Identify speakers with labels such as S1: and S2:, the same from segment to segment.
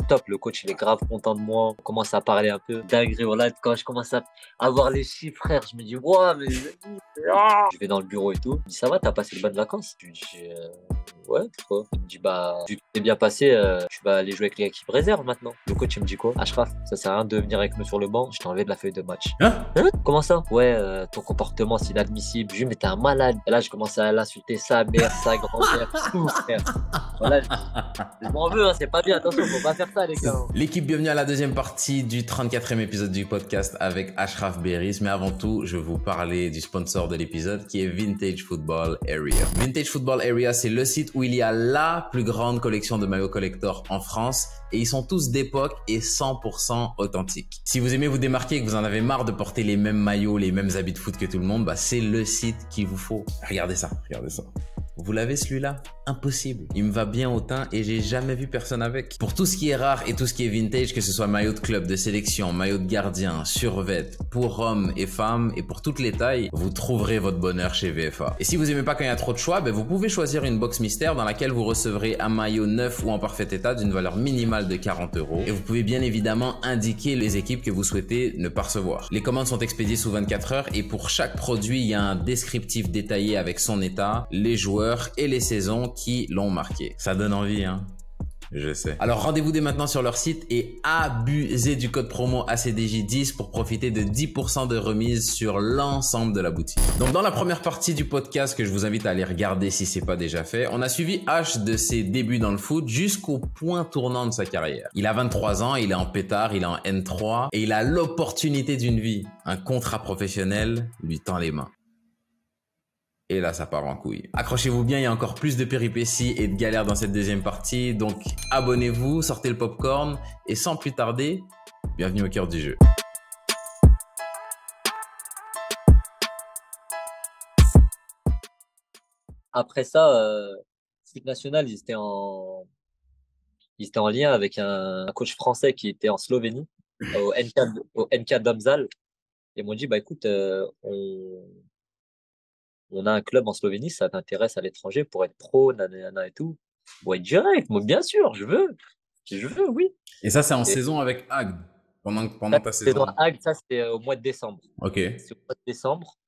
S1: top, le coach il est grave content de moi, on commence à parler un peu dinguerie, voilà, quand je commence à avoir les chiffres, frère, je me dis, ouah, mais je vais dans le bureau et tout, il me dit, ça va, t'as passé de bonnes vacances? Je lui dis, ouais, pourquoi? Il me dit, bah, vu que c'est bien passé, tu vas aller jouer avec l'équipe réserve maintenant. Le coach il me dit quoi? Ashraf, ça sert à rien de venir avec nous sur le banc, je t'ai enlevé de la feuille de match.
S2: Hein?
S1: Hein? Comment ça? Ouais, ton comportement c'est inadmissible. Je lui dis, mais t'es un malade. Et là, je commence à l'insulter, sa mère, sa grand-mère, tout, frère. Voilà, je m'en veux, hein, c'est pas bien. Attention, faut pas faire ça, les gars.
S2: L'équipe, bienvenue à la deuxième partie du 34e épisode du podcast avec Ashraf Beris. Mais avant tout, je vais vous parler du sponsor de l'épisode qui est Vintage Football Area. Vintage Football Area, c'est le site où il y a la plus grande collection de maillots collector en France et ils sont tous d'époque et 100% authentiques. Si vous aimez vous démarquer et que vous en avez marre de porter les mêmes maillots, les mêmes habits de foot que tout le monde, bah c'est le site qu'il vous faut. Regardez ça, regardez ça. Vous l'avez celui-là? Impossible. Il me va bien au teint et j'ai jamais vu personne avec. Pour tout ce qui est rare et tout ce qui est vintage, que ce soit maillot de club, de sélection, maillot de gardien, survêt, pour hommes et femmes et pour toutes les tailles, vous trouverez votre bonheur chez VFA. Et si vous aimez pas quand il y a trop de choix, ben vous pouvez choisir une box mystère dans laquelle vous recevrez un maillot neuf ou en parfait état d'une valeur minimale de 40 €. Et vous pouvez bien évidemment indiquer les équipes que vous souhaitez ne pas recevoir. Les commandes sont expédiées sous 24 heures et pour chaque produit, il y a un descriptif détaillé avec son état, les joueurs et les saisons qui l'ont marqué. Ça donne envie, hein? Je sais. Alors rendez-vous dès maintenant sur leur site et abusez du code promo ACDJ10 pour profiter de 10% de remise sur l'ensemble de la boutique. Donc dans la première partie du podcast que je vous invite à aller regarder si c'est pas déjà fait, on a suivi H de ses débuts dans le foot jusqu'au point tournant de sa carrière. Il a 23 ans, il est en pétard, il est en N3 et il a l'opportunité d'une vie. Un contrat professionnel lui tend les mains. Et là, ça part en couille. Accrochez-vous bien, il y a encore plus de péripéties et de galères dans cette deuxième partie. Donc, abonnez-vous, sortez le popcorn et sans plus tarder, bienvenue au cœur du jeu.
S1: Après ça, foot national, ils étaient en lien avec un coach français qui était en Slovénie, au NK Domžale. Et ils m'ont dit, bah écoute, on a un club en Slovénie, ça t'intéresse à l'étranger pour être pro, nanana et tout. Ouais, direct, moi, bien sûr, je veux, oui.
S2: Et ça, c'est en
S1: Et
S2: saison avec Agde,
S1: ça,
S2: pendant ta
S1: c'était dans
S2: saison.
S1: Hague, ça, c'était au mois de décembre.
S2: Ok.
S1: C'est au mois de décembre.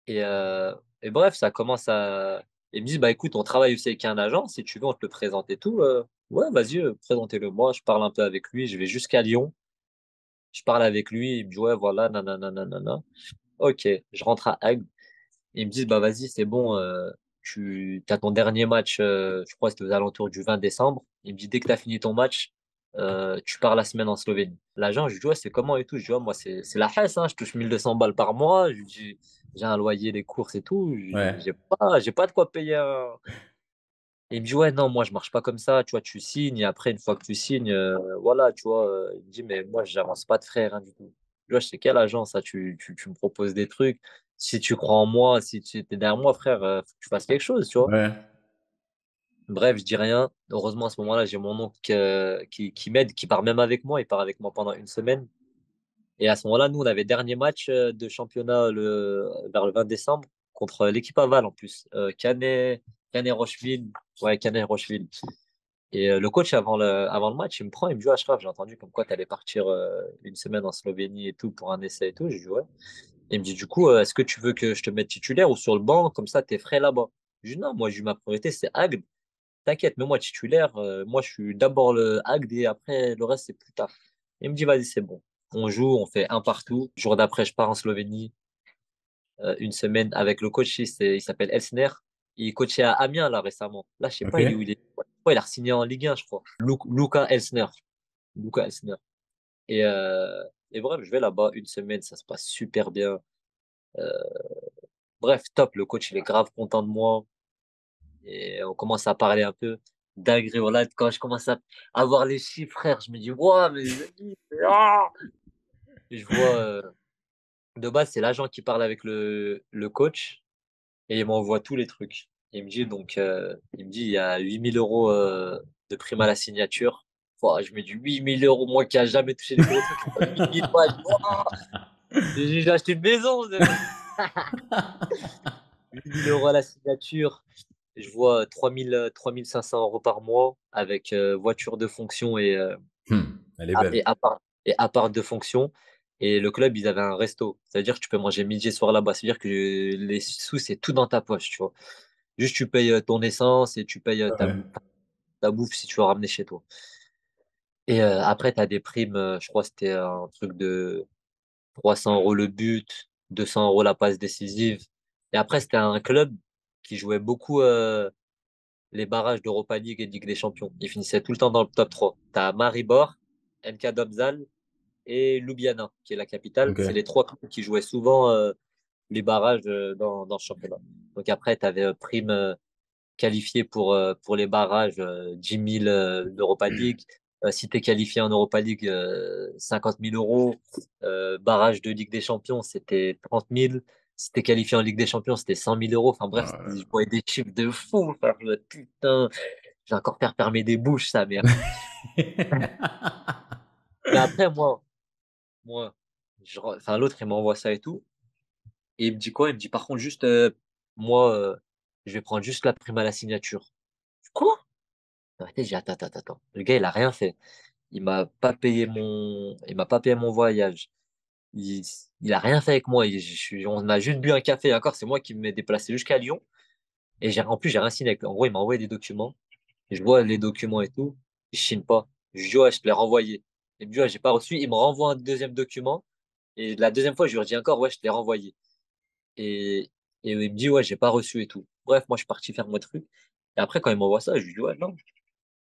S1: Et, euh, et bref, ça commence à. Ils me disent, bah écoute, on travaille aussi avec un agent, si tu veux, on te le présente et tout. Ouais, vas-y, présentez-le moi. Je parle un peu avec lui, je vais jusqu'à Lyon. Je parle avec lui, il me dit, ouais, voilà, nanana, nanana. Ok, je rentre à Hague. Ils me disent, bah vas-y, c'est bon, tu as ton dernier match, je crois que c'était aux alentours du 20 décembre. Il me dit, dès que tu as fini ton match, tu pars la semaine en Slovénie. L'agent, je lui dis, ouais, c'est comment et tout. Je dis, ouais, moi, c'est la fesse, hein, je touche 1200 balles par mois. Je lui dis, j'ai un loyer, des courses et tout.
S2: Ouais.
S1: J'ai pas de quoi payer un. Et il me dit, ouais, non, moi, je marche pas comme ça. Tu vois, tu signes. Et après, une fois que tu signes, voilà, tu vois, il me dit, mais moi, j'avance pas de frais, rien du tout. Tu vois, je sais quelle agence, ça, tu me proposes des trucs. Si tu crois en moi, si tu es derrière moi, frère, faut que tu fasses quelque chose, tu vois.
S2: Ouais.
S1: Bref, je dis rien. Heureusement, à ce moment-là, j'ai mon oncle qui m'aide, qui part même avec moi. Il part avec moi pendant une semaine. Et à ce moment-là, nous, on avait dernier match de championnat vers le 20 décembre contre l'équipe Aval en plus. Canet-Rocheville. Ouais, Canet-Rocheville. Et le coach, avant le match, il me prend, il me dit, Ashraf, j'ai entendu comme quoi tu allais partir une semaine en Slovénie et tout pour un essai et tout. Je dis, ouais. Il me dit, du coup, est-ce que tu veux que je te mette titulaire ou sur le banc, comme ça, t'es frais là-bas? Je dis, non, moi, ma priorité, c'est Agde. T'inquiète, mets-moi titulaire. Moi, je suis d'abord le Agde et après, le reste, c'est plus tard. Il me dit, vas-y, c'est bon. On joue, on fait un partout. Le jour d'après, je pars en Slovénie, une semaine avec le coach, il s'appelle Elsner. Il coachait à Amiens, là, récemment. Là, je sais pas, il est où
S2: Ok.
S1: il est. Ouais, il a signé en Ligue 1, je crois. Luca Elsner. Luca Elsner. Et, euh, et bref, je vais là-bas une semaine, ça se passe super bien. Euh, Bref, top, le coach, il est grave content de moi. Et on commence à parler un peu dinguerie. Voilà, quand je commence à avoir les chiffres, frère, je me dis, waouh, mais ah et je vois, de base, c'est l'agent qui parle avec le coach et il m'envoie tous les trucs. Il me dit, il y a 8 000 € de prime à la signature. Ouah, je me dis 8 000 €, moi qui a jamais touché des gros trucs. 8 000 balles, ouah, j'ai acheté une maison. 8 000 € à la signature. Je vois 3 500 € par mois avec voiture de fonction
S2: Elle est
S1: Ah,
S2: belle.
S1: et à part deux fonctions. Et le club, ils avaient un resto. C'est-à-dire que tu peux manger midi et soir là-bas. C'est-à-dire que les sous, c'est tout dans ta poche, tu vois. Juste, tu payes ton essence et tu payes
S2: Ouais.
S1: ta bouffe si tu veux ramener chez toi. Et après, tu as des primes. Je crois que c'était un truc de 300 € le but, 200 € la passe décisive. Et après, c'était un club qui jouait beaucoup les barrages d'Europa League et de Ligue des Champions. Ils finissaient tout le temps dans le top 3. Tu as Maribor, MK Domžale et Ljubljana, qui est la capitale. C'est les
S2: Ok.
S1: trois clubs qui jouaient souvent les barrages dans ce championnat. Donc après, tu avais prime qualifié pour les barrages, 10 000 d'Europa League. Si tu es qualifié en Europa League, 50 000 euros. Barrage de Ligue des Champions, c'était 30 000. Si tu es qualifié en Ligue des Champions, c'était 100 000 euros. Enfin bref, je
S2: Ouais.
S1: voyais des chiffres de fou. Enfin, putain, j'ai encore faire fermer des bouches, sa mère. Mais après, moi enfin, l'autre, il m'envoie ça et tout. Et il me dit quoi? Il me dit, par contre, juste, moi, je vais prendre juste la prime à la signature. Quoi? Dans ma tête, j'ai dit, attends, attends, attends. Le gars, il a rien fait. Il m'a pas payé mon voyage. Il, il a rien fait avec moi. On a juste bu un café. Encore, c'est moi qui m'ai déplacé jusqu'à Lyon. Et en plus, j'ai rien signé avec lui. En gros, il m'a envoyé des documents. Et je vois les documents et tout. Je signe pas. Je lui dis, ouais, je te l'ai renvoyé. Il me dit, ouais, j'ai pas reçu. Il me renvoie un deuxième document. Et la deuxième fois, je lui redis encore, ouais, je te l'ai renvoyé. Et, et il me dit, ouais, j'ai pas reçu et tout. Bref, moi, je suis parti faire mon truc. Et après, quand il m'envoie ça, je lui dis, ouais, non.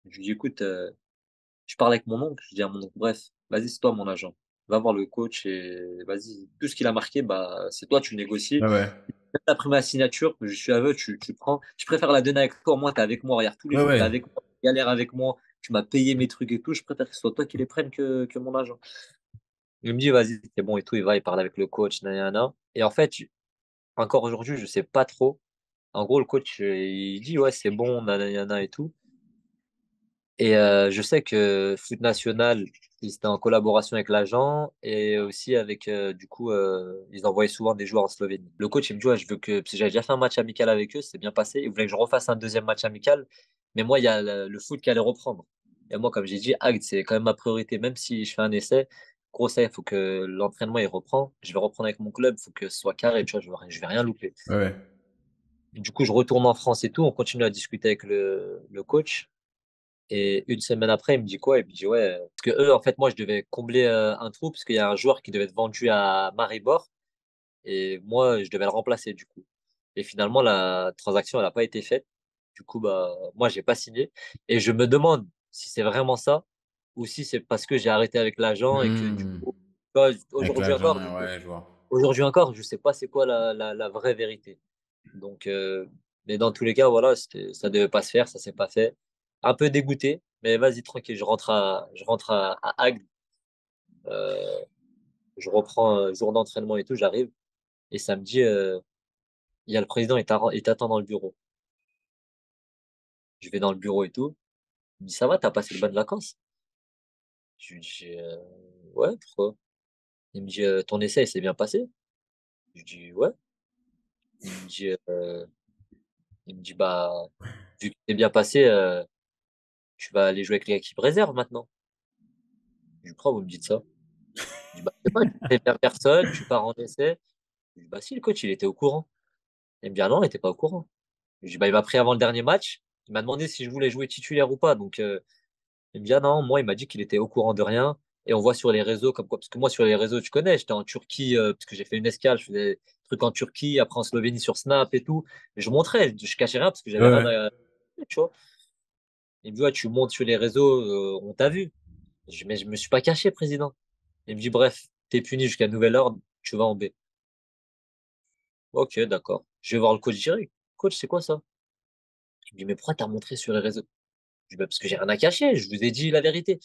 S1: Je lui dis, écoute, je parle avec mon oncle. Je dis à mon oncle, bref, vas-y, c'est toi mon agent. Va voir le coach et vas-y, tout ce qu'il a marqué, bah, c'est toi, tu négocies.
S2: Ouais, ouais.
S1: Même la prime à la signature, je suis aveugle, tu prends. Je préfère la donner avec toi. Au moins, t'es avec moi. Regarde, tous les
S2: Ouais,
S1: jours, t'es
S2: ouais.
S1: avec moi. Tu galères avec moi. Tu m'as payé mes trucs et tout. Je préfère que ce soit toi qui les prenne que mon agent. Il me dit, vas-y, c'est bon et tout. Il va, il parle avec le coach, nanana. Et en fait, encore aujourd'hui, je sais pas trop. En gros, le coach, il dit, ouais, c'est bon, nanana et tout. Et je sais que Foot National, ils étaient en collaboration avec l'agent et aussi avec, du coup, ils envoyaient souvent des joueurs en Slovénie. Le coach, il me dit, ouais, je veux que, parce que j'avais déjà fait un match amical avec eux, c'est bien passé. Il voulait que je refasse un deuxième match amical, mais moi, il y a le foot qui allait reprendre. Et moi, comme j'ai dit, Agde, c'est quand même ma priorité, même si je fais un essai. Gros, ça, il faut que l'entraînement, il reprend. Je vais reprendre avec mon club, il faut que ce soit carré, tu vois, je vais rien louper.
S2: Ouais, ouais.
S1: Du coup, je retourne en France et tout, on continue à discuter avec le coach. Et une semaine après, il me dit quoi? Il me dit ouais. Parce que eux, en fait, moi, je devais combler un trou parce qu'il y a un joueur qui devait être vendu à Maribor et moi, je devais le remplacer du coup. Et finalement, la transaction, elle n'a pas été faite. Du coup, bah, moi, j'ai pas signé. Et je me demande si c'est vraiment ça ou si c'est parce que j'ai arrêté avec l'agent et que du
S2: Hmm.
S1: coup, tu vois,
S2: Avec l'argent, ouais, je vois.
S1: aujourd'hui encore, je sais pas c'est quoi la vraie vérité. Donc, mais dans tous les cas, voilà, ça devait pas se faire, ça s'est pas fait. Un peu dégoûté, mais vas-y, tranquille, je rentre à Agde, euh, je reprends un jour d'entraînement et tout, j'arrive, et samedi, il y a le président, il t'attend dans le bureau. Je vais dans le bureau et tout. Il me dit, ça va, t'as passé de bonnes vacances? Je lui dis, ouais, pourquoi? Il me dit, ton essai, il s'est bien passé? Je lui dis, ouais. Il me dit, bah, vu que c'est bien passé, tu vas aller jouer avec l'équipe réserve maintenant. Je lui dis, pourquoi vous me dites ça? Je dis, bah, je sais pas, tu préviens personne, tu pars en essai. Je dis, bah, si, le coach, il était au courant. Il me dit, ah non, il était pas au courant. Je dis, bah, il m'a pris avant le dernier match. Il m'a demandé si je voulais jouer titulaire ou pas. Donc, il me dit, ah non, moi, il m'a dit qu'il était au courant de rien. Et on voit sur les réseaux, comme quoi, parce que moi, sur les réseaux, tu connais, j'étais en Turquie, parce que j'ai fait une escale, je faisais des trucs en Turquie, après en Slovénie sur Snap et tout. Et je montrais, je cachais rien parce que
S2: Ouais,
S1: j'avais rien
S2: ouais.
S1: à. Tu vois. Il me dit, ouais, tu montes sur les réseaux, on t'a vu. Je dis, mais je me suis pas caché, président. Il me dit, bref, t'es puni jusqu'à nouvel ordre, tu vas en B. Ok, d'accord. Je vais voir le coach direct. Coach, c'est quoi ça? Il me dit, mais pourquoi t'as montré sur les réseaux? Je dis, bah, parce que j'ai rien à cacher, je vous ai dit la vérité.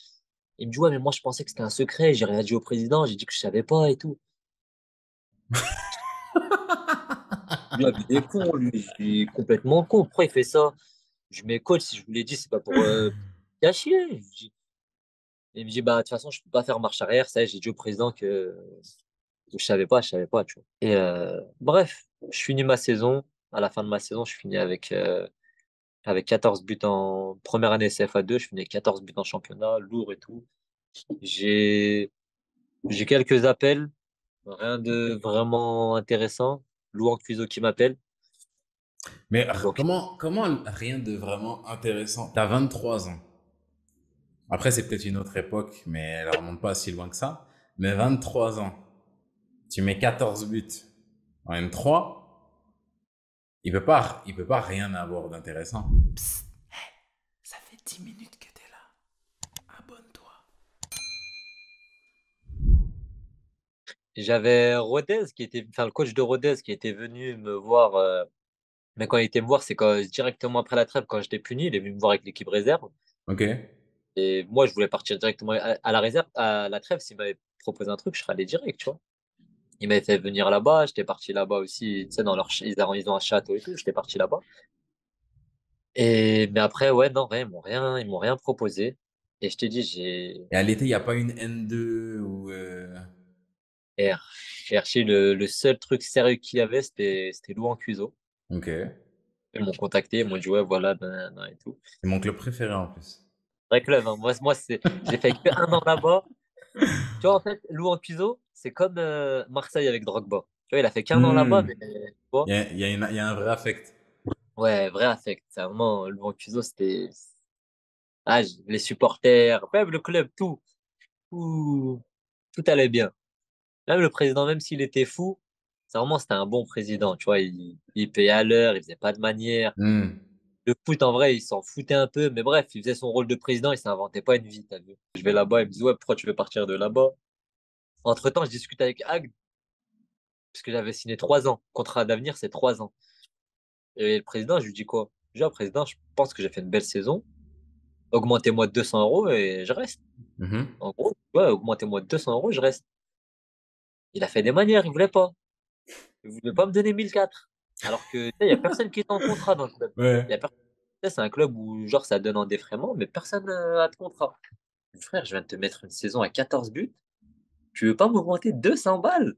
S1: Il me dit, ouais, mais moi, je pensais que c'était un secret, j'ai rien dit au président, j'ai dit que je savais pas et tout. Lui, ah, mais il est con, lui, je suis complètement con. Pourquoi il fait ça? Je dis, mais coach, si je vous l'ai dit, c'est pas pour cacher. Il me dit, bah, de toute façon, je peux pas faire marche arrière, ça, y est, j'ai dit au président que je savais pas, tu vois. Et bref, je finis ma saison. À la fin de ma saison, je finis avec 14 buts en première année CFA2, je finis avec 14 buts en championnat, lourd et tout. J'ai j'ai quelques appels, rien de vraiment intéressant. Louan Cuiseau qui m'appelle.
S2: Mais
S1: Donc,
S2: comment rien de vraiment intéressant? T'as 23 ans. Après, c'est peut-être une autre époque, mais elle remonte pas si loin que ça. Mais 23 ans, tu mets 14 buts en M3, il peut pas rien avoir d'intéressant. Psst, ça fait 10 minutes que t'es là. Abonne-toi.
S1: j'avais Rodez qui était, enfin, le coach de Rodez qui était venu me voir. Mais quand il était me voir, c'est quand, directement après la trêve, quand j'étais puni, il est venu me voir avec l'équipe réserve.
S2: Ok.
S1: Et moi, je voulais partir directement à la réserve, à la trêve. S'il m'avait proposé un truc, je serais allé direct, tu vois. Il m'avait fait venir là-bas. J'étais parti là-bas aussi, tu sais, dans leur, ils ont un château et tout. J'étais parti là-bas. Mais après, ouais, non, rien, ils m'ont rien proposé. Et je t'ai dit, j'ai
S2: Et à l'été, il n'y a pas une N2 ou...
S1: R. Cherché le seul truc sérieux qu'il y avait, c'était Louan Cuiseau.
S2: Ok.
S1: Ils m'ont contacté, ils m'ont dit, ouais, voilà, et tout.
S2: C'est mon club préféré en plus.
S1: Vrai club, hein. Moi, j'ai fait que 1 an là-bas. Tu vois, en fait, Louan Cuiseau, c'est comme Marseille avec Drogba. Tu vois, il a fait qu'un an là-bas,
S2: Hmm.
S1: mais tu vois,
S2: Il y a un vrai affect.
S1: ouais, vrai affect. C'est vraiment, Louan Cuiseau, c'était les supporters, même le club, tout, tout allait bien. Même le président, même s'il était fou, c'était un bon président. Tu vois, il payait à l'heure, il faisait pas de manière.
S2: Hmm.
S1: Le foot, en vrai, il s'en foutait un peu, mais bref, il faisait son rôle de président, il s'inventait pas une vie, t'as vu. Je vais là-bas, il me dit, ouais, pourquoi tu veux partir de là-bas? Entre-temps, je discute avec Hag, parce que j'avais signé 3 ans. Contrat d'avenir, c'est 3 ans. Et le président, je lui dis quoi? Je dis, ah, président, je pense que j'ai fait une belle saison. Augmentez-moi de 200 euros et je reste.
S2: Mhm.
S1: En gros, ouais, augmentez-moi de 200 euros, je reste. Il a fait des manières, il voulait pas. Il voulait pas me donner 1004. Alors que, tu sais, il y a personne qui est en contrat dans le club.
S2: Ouais.
S1: Il y a personne. Tu sais, c'est un club où, genre, ça donne en défraiement, mais personne n'a de contrat. Frère, je viens de te mettre une saison à 14 buts. Tu veux pas m'augmenter 200 balles?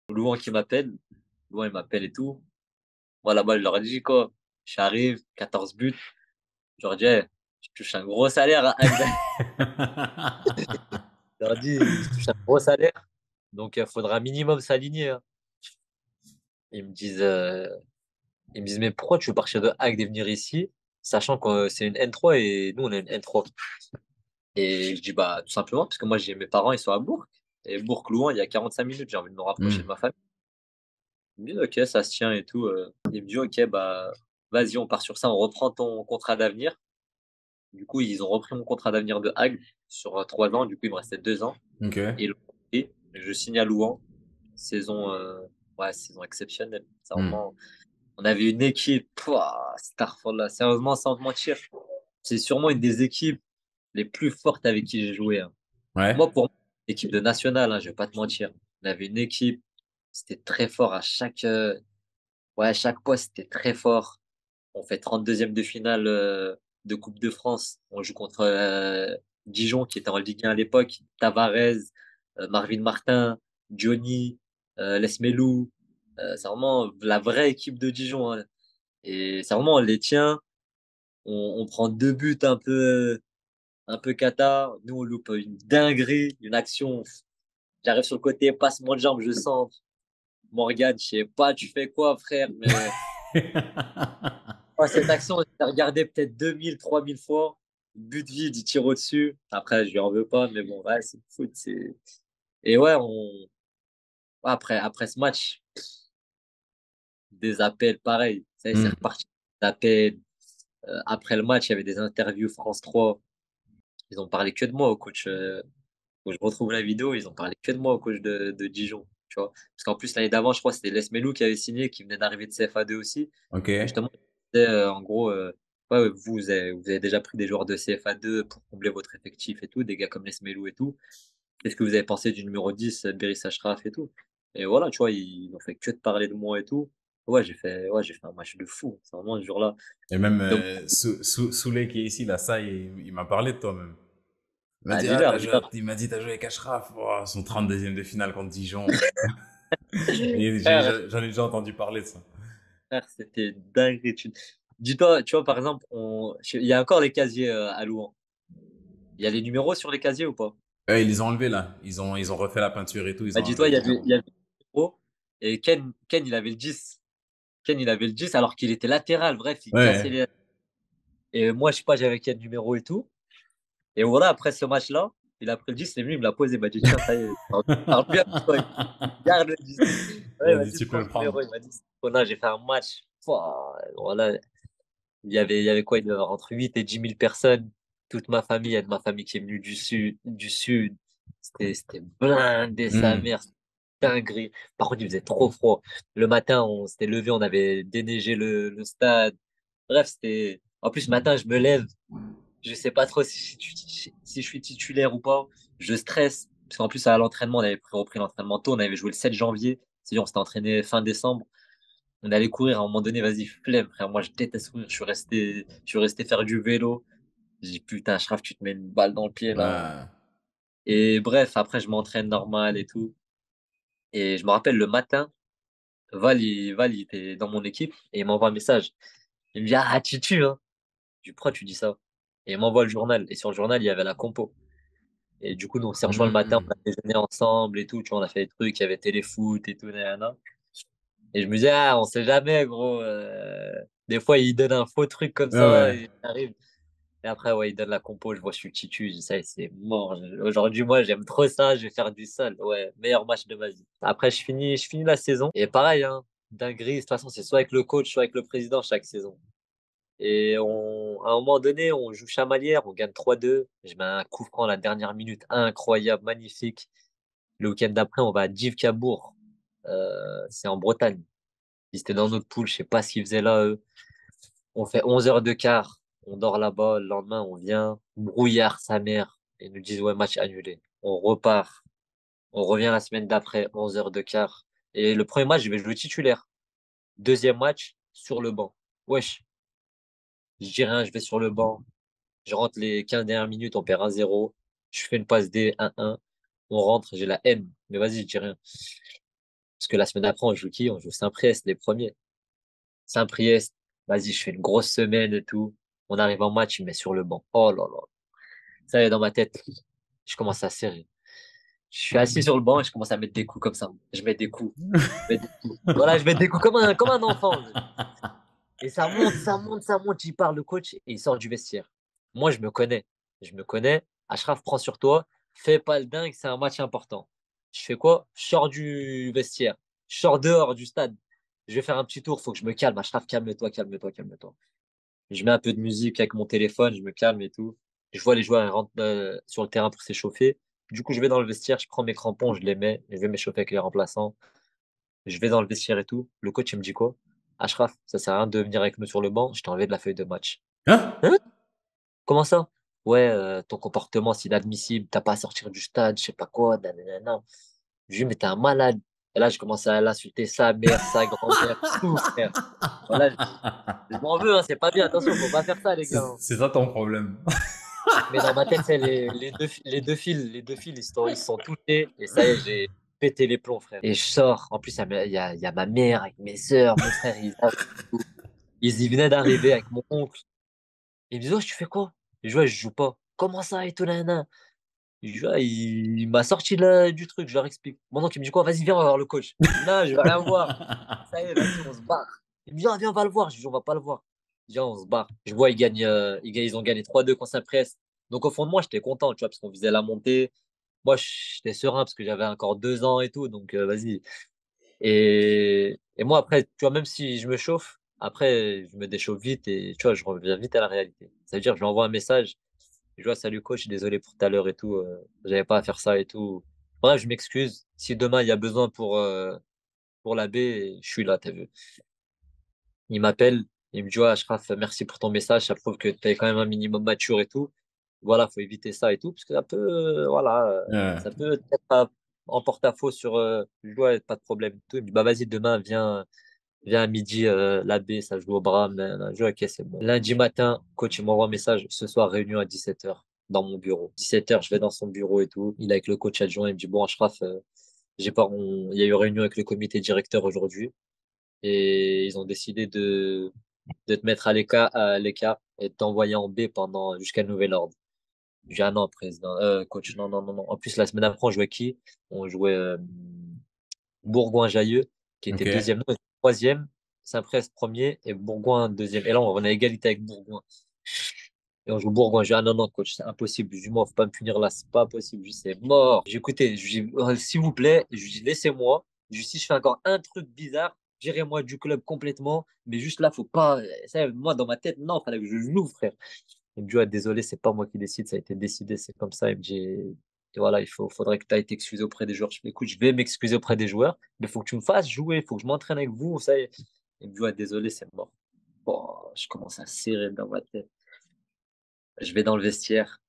S1: Louan qui m'appelle. Louan, il m'appelle et tout. Moi, là-bas, je leur ai dit quoi? J'arrive, 14 buts. Je leur ai dit, hey, je touche un gros salaire à Agde. Je leur ai dit, je touche un gros salaire. Donc, il faudra minimum s'aligner, hein. Ils me disent, euh, ils me disent, mais pourquoi tu veux partir de Agde et venir ici, sachant que c'est une N3 et nous, on est une N3. Et je dis, bah, tout simplement, parce que moi, j'ai mes parents, ils sont à Bourg. Et Bourg-Louan, il y a 45 minutes, j'ai envie de me rapprocher de
S2: Hmm.
S1: ma famille. Il me dit, ok, ça se tient et tout. Il me dit, ok, bah, vas-y, on part sur ça, on reprend ton contrat d'avenir. Du coup, ils ont repris mon contrat d'avenir de Hague sur 3 ans. Du coup, il me restait 2 ans.
S2: Ok.
S1: Et ils l'ont repris. Je signe à Louan. Saison, ouais, saison exceptionnelle. C'est
S2: Hmm.
S1: vraiment, on avait une équipe, pouah, Starfall, sérieusement, sans te mentir. C'est sûrement une des équipes les plus fortes avec qui j'ai joué, hein.
S2: Ouais.
S1: Moi, pour moi, équipe de nationale, hein, je vais pas te mentir. On avait une équipe, c'était très fort à ouais, chaque poste, c'était très fort. On fait 32e de finale de Coupe de France. On joue contre Dijon, qui était en Ligue 1 à l'époque. Tavares, Marvin Martin, Johnny, Lesmelou. C'est vraiment la vraie équipe de Dijon, hein. Et c'est vraiment, on les tient. On prend 2 buts un peu cata. Nous, on loupe une dinguerie, une action. J'arrive sur le côté, passement de jambe, je sens. Morgane, je sais pas, tu fais quoi, frère, mais oh, cette action, je l'ai regardée peut-être 2000, 3000 fois. But vide, il tire au-dessus. Après, je lui en veux pas, mais bon, ouais, c'est le foot. Et ouais, ouais, après ce match, des appels pareil. Ça y est, c'est
S2: Hmm.
S1: reparti. Des appels. Après le match, il y avait des interviews France 3. Ils ont parlé que de moi au coach. Quand je retrouve la vidéo, ils ont parlé que de moi au coach de Dijon. Tu vois. Parce qu'en plus, l'année d'avant, je crois que c'était Les Melou qui avait signé, qui venait d'arriver de CFA2 aussi.
S2: Ok.
S1: Et justement, il disait, en gros, ouais, ouais, vous avez déjà pris des joueurs de CFA2 pour combler votre effectif et tout, des gars comme Les Melou et tout. Qu'est-ce que vous avez pensé du numéro 10, Beris Achraf et tout? Et voilà, tu vois, ils n'ont fait que de parler de moi et tout. Ouais, j'ai fait un match de fou. C'est vraiment ce jour-là.
S2: Et même
S1: Donc,
S2: Souley qui est ici, là, ça, il m'a parlé de toi même. Il m'a
S1: ah,
S2: dit, ah,
S1: dis-leur, dis-leur.
S2: il m'a dit, t'as joué avec Ashraf, oh, son 32e de finale contre Dijon. Et
S1: Frère,
S2: j'en ai déjà entendu parler de ça.
S1: frère, c'était dingue. Dis-toi, tu vois, par exemple, il y a encore les casiers à Louan. Il y a les numéros sur les casiers ou pas?
S2: Ils les ont enlevés là. Ils ont refait la peinture et tout. Ils
S1: Bah,
S2: ont enlevé
S1: dis-toi,
S2: les numéros.
S1: il y avait les numéros et Ken, il avait le 10. Ken, il avait le 10 alors qu'il était latéral. Bref, il cassait
S2: Ouais.
S1: les. Et moi, je sais pas, j'avais quel numéro et tout. Et voilà, après ce match-là, il a pris le 10, il est venu, il me l'a posé. Il m'a dit, tiens, ça y est, parle plus avec toi. Garde le 10.
S2: Il
S1: Ouais, il
S2: a
S1: m'a
S2: dit,
S1: dit,
S2: tu peux
S1: prends
S2: le
S1: le
S2: prendre.
S1: numéro. Il m'a dit, voilà, j'ai fait un match. Pouah, voilà, il y avait quoi? Il y avait entre 8 et 10 000 personnes. Toute ma famille, il y a de ma famille qui est venue du sud, du sud. C'était blindé, sa
S2: Hmm.
S1: mère. C'était dinguerie. Par contre, il faisait trop froid. Le matin, on s'était levé, on avait déneigé le stade. Bref, c'était. En plus, ce matin, je me lève. Je sais pas trop si je suis titulaire ou pas. Je stresse. Parce qu'en plus, à l'entraînement, on avait repris l'entraînement tôt. On avait joué le 7 janvier. C'est-à-dire, on s'était entraîné fin décembre. On allait courir à un moment donné, vas-y, flemme, frère. Moi, je déteste courir. Je suis resté faire du vélo. J'ai dit, putain, Achraf, tu te mets une balle dans le pied, là.
S2: Ouais.
S1: Et bref, après, je m'entraîne normal et tout. Et je me rappelle le matin, Val, il était dans mon équipe et il m'envoie un message. Il me dit, ah, tu tues, hein. Je dis, pourquoi tu dis ça? Et il m'envoie le journal. Et sur le journal, il y avait la compo. Et du coup, nous, on s'est rejoint le matin,
S2: Hmm.
S1: on a déjeuné ensemble et tout. Tu vois, on a fait des trucs, il y avait téléfoot et tout, nanana. Et je me disais, ah, on sait jamais, gros. Des fois, il donne un faux truc comme
S2: Ouais,
S1: ça
S2: ouais.
S1: et ça arrive. Et après, ouais, il donne la compo, je vois, je suis titu, je dis, ça, y est, c'est mort. Aujourd'hui, moi, j'aime trop ça, je vais faire du sol. Ouais, meilleur match de ma vie. Après, je finis la saison. Et pareil, hein, dinguerie, de toute façon, c'est soit avec le coach, soit avec le président chaque saison. Et à un moment donné, on joue Chamalières, on gagne 3-2. Je mets un coup franc à la dernière minute, incroyable, magnifique. Le week-end d'après, on va à Divcabourg. C'est en Bretagne. Ils étaient dans notre poule, je sais pas ce qu'ils faisaient là, eux. On fait 11 heures de quart, on dort là-bas. Le lendemain, on vient, brouillard, sa mère. Et ils nous disent, ouais, match annulé. On repart. On revient la semaine d'après, 11 heures de quart. Et le premier match, je vais jouer titulaire. Deuxième match, sur le banc. Wesh, je dis rien, je vais sur le banc. Je rentre les 15 dernières minutes, on perd 1-0. Je fais une passe D, 1-1. On rentre, j'ai la haine. Mais vas-y, je dis rien. Parce que la semaine d'après, on joue qui? On joue Saint-Priest, les premiers. Saint-Priest, vas-y, je fais une grosse semaine et tout. On arrive en match, il me met sur le banc. Oh là là. Ça y est, dans ma tête, je commence à serrer. Je suis assis sur le banc et je commence à mettre des coups comme ça. Je mets des coups. Je mets des coups. Voilà, je mets des coups comme un enfant. Et ça monte, ça monte, ça monte. Il part le coach et il sort du vestiaire. Moi, je me connais. Je me connais. Ashraf, prends sur toi. Fais pas le dingue, c'est un match important. Je fais quoi? Je sors du vestiaire. Je sors dehors du stade. Je vais faire un petit tour. Faut que je me calme. Ashraf, calme-toi, calme-toi, calme-toi. Je mets un peu de musique avec mon téléphone. Je me calme et tout. Je vois les joueurs ils rentrent sur le terrain pour s'échauffer. Du coup, je vais dans le vestiaire. Je prends mes crampons, je les mets. Je vais m'échauffer avec les remplaçants. Je vais dans le vestiaire et tout. Le coach, il me dit quoi? Ashraf, ça sert à rien de venir avec nous sur le banc. Je t'ai enlevé de la feuille de match.
S2: Hein?
S1: Hein? Comment ça? Ouais, ton comportement, c'est inadmissible. T'as pas à sortir du stade, je sais pas quoi. Nanana. Je lui dis, mais t'es un malade. Et là, je commence à l'insulter sa mère, sa grand-mère, tout, frère. Voilà, je m'en veux, hein, c'est pas bien. Attention, faut pas faire ça, les gars, hein.
S2: C'est ça ton problème.
S1: Mais dans ma tête, c'est les deux fils, ils sont touchés. Et ça y est, j'ai pété les plombs, frère. Et je sors. En plus, il y a ma mère avec mes sœurs, mon frère, ils y venaient d'arriver avec mon oncle. Ils me disent, oh, tu fais quoi? Je dis, ouais, je joue pas. Comment ça et tout, nanana. Je dis, ouais, il m'a sorti du truc, je leur explique. Mon oncle, il me dit quoi? Vas-y, viens, on va voir le coach. Je dis, non, je vais rien voir. Ça y est, vas-y, on se barre. Il me dit, ah, viens, on va le voir. Je dis, on va pas le voir. Je dis, ah, on se barre. Je vois, ils ont gagné 3-2 contre Saint-Priest. Donc, au fond de moi, j'étais content, tu vois, parce qu'on visait la montée. Moi, j'étais serein parce que j'avais encore 2 ans et tout. Donc, vas-y. Et moi, après, tu vois, même si je me chauffe, après, je me déchauffe vite et tu vois, je reviens vite à la réalité. Ça veut dire que je lui envoie un message. Je vois, salut coach, désolé pour tout à l'heure et tout. J'avais pas à faire ça et tout. Bref, je m'excuse. Si demain il y a besoin pour la B, je suis là, t'as vu. Il m'appelle, il me dit, ouais, Ashraf, merci pour ton message. Ça prouve que tu es quand même un minimum mature et tout. Voilà, faut éviter ça et tout, parce que ça peut, voilà,
S2: Ouais.
S1: ça peut être en porte-à-faux sur, je vois, pas de problème. Et tout. Il me dit, bah vas-y, demain, viens à midi, la B, ça joue au Bram. Je dis, ok, c'est bon. Lundi matin, coach, il m'envoie un message. Ce soir, réunion à 17h dans mon bureau. 17h, je vais dans son bureau et tout. Il est avec le coach adjoint. Il me dit, bon, Ashraf, il y a eu réunion avec le comité directeur aujourd'hui et ils ont décidé de te mettre à l'écart et de t'envoyer en B jusqu'à nouvel ordre. J'ai un an, président, coach. Non, non, non, non. En plus, la semaine après, on jouait qui? On jouait Bourgoin-Jallieu, qui était
S2: Ok.
S1: deuxième, non, troisième, Saint-Priest premier et Bourgoin deuxième. Et là, on est à égalité avec Bourgoin. Et on joue Bourgoin. J'ai dit, ah non, non, coach, c'est impossible. Je lui dis, moi, faut pas me punir là, c'est pas possible. Je lui dis, c'est mort. J'ai écouté, je lui dis, s'il vous plaît, je lui dis, laissez-moi. Je lui dis, si je fais encore un truc bizarre, virez-moi du club complètement. Mais juste là, faut pas. Ça, moi, dans ma tête, non, fallait que je joue, frère. Il me dit, ouais, désolé, c'est pas moi qui décide, ça a été décidé, c'est comme ça. Il me dit, et voilà, faudrait que tu ailles t'excuser auprès des joueurs. Je fais, écoute, je vais m'excuser auprès des joueurs, mais il faut que tu me fasses jouer, il faut que je m'entraîne avec vous. Ça y est. Il me dit, ouais, désolé, c'est mort. Bon, je commence à serrer dans ma tête. Je vais dans le vestiaire.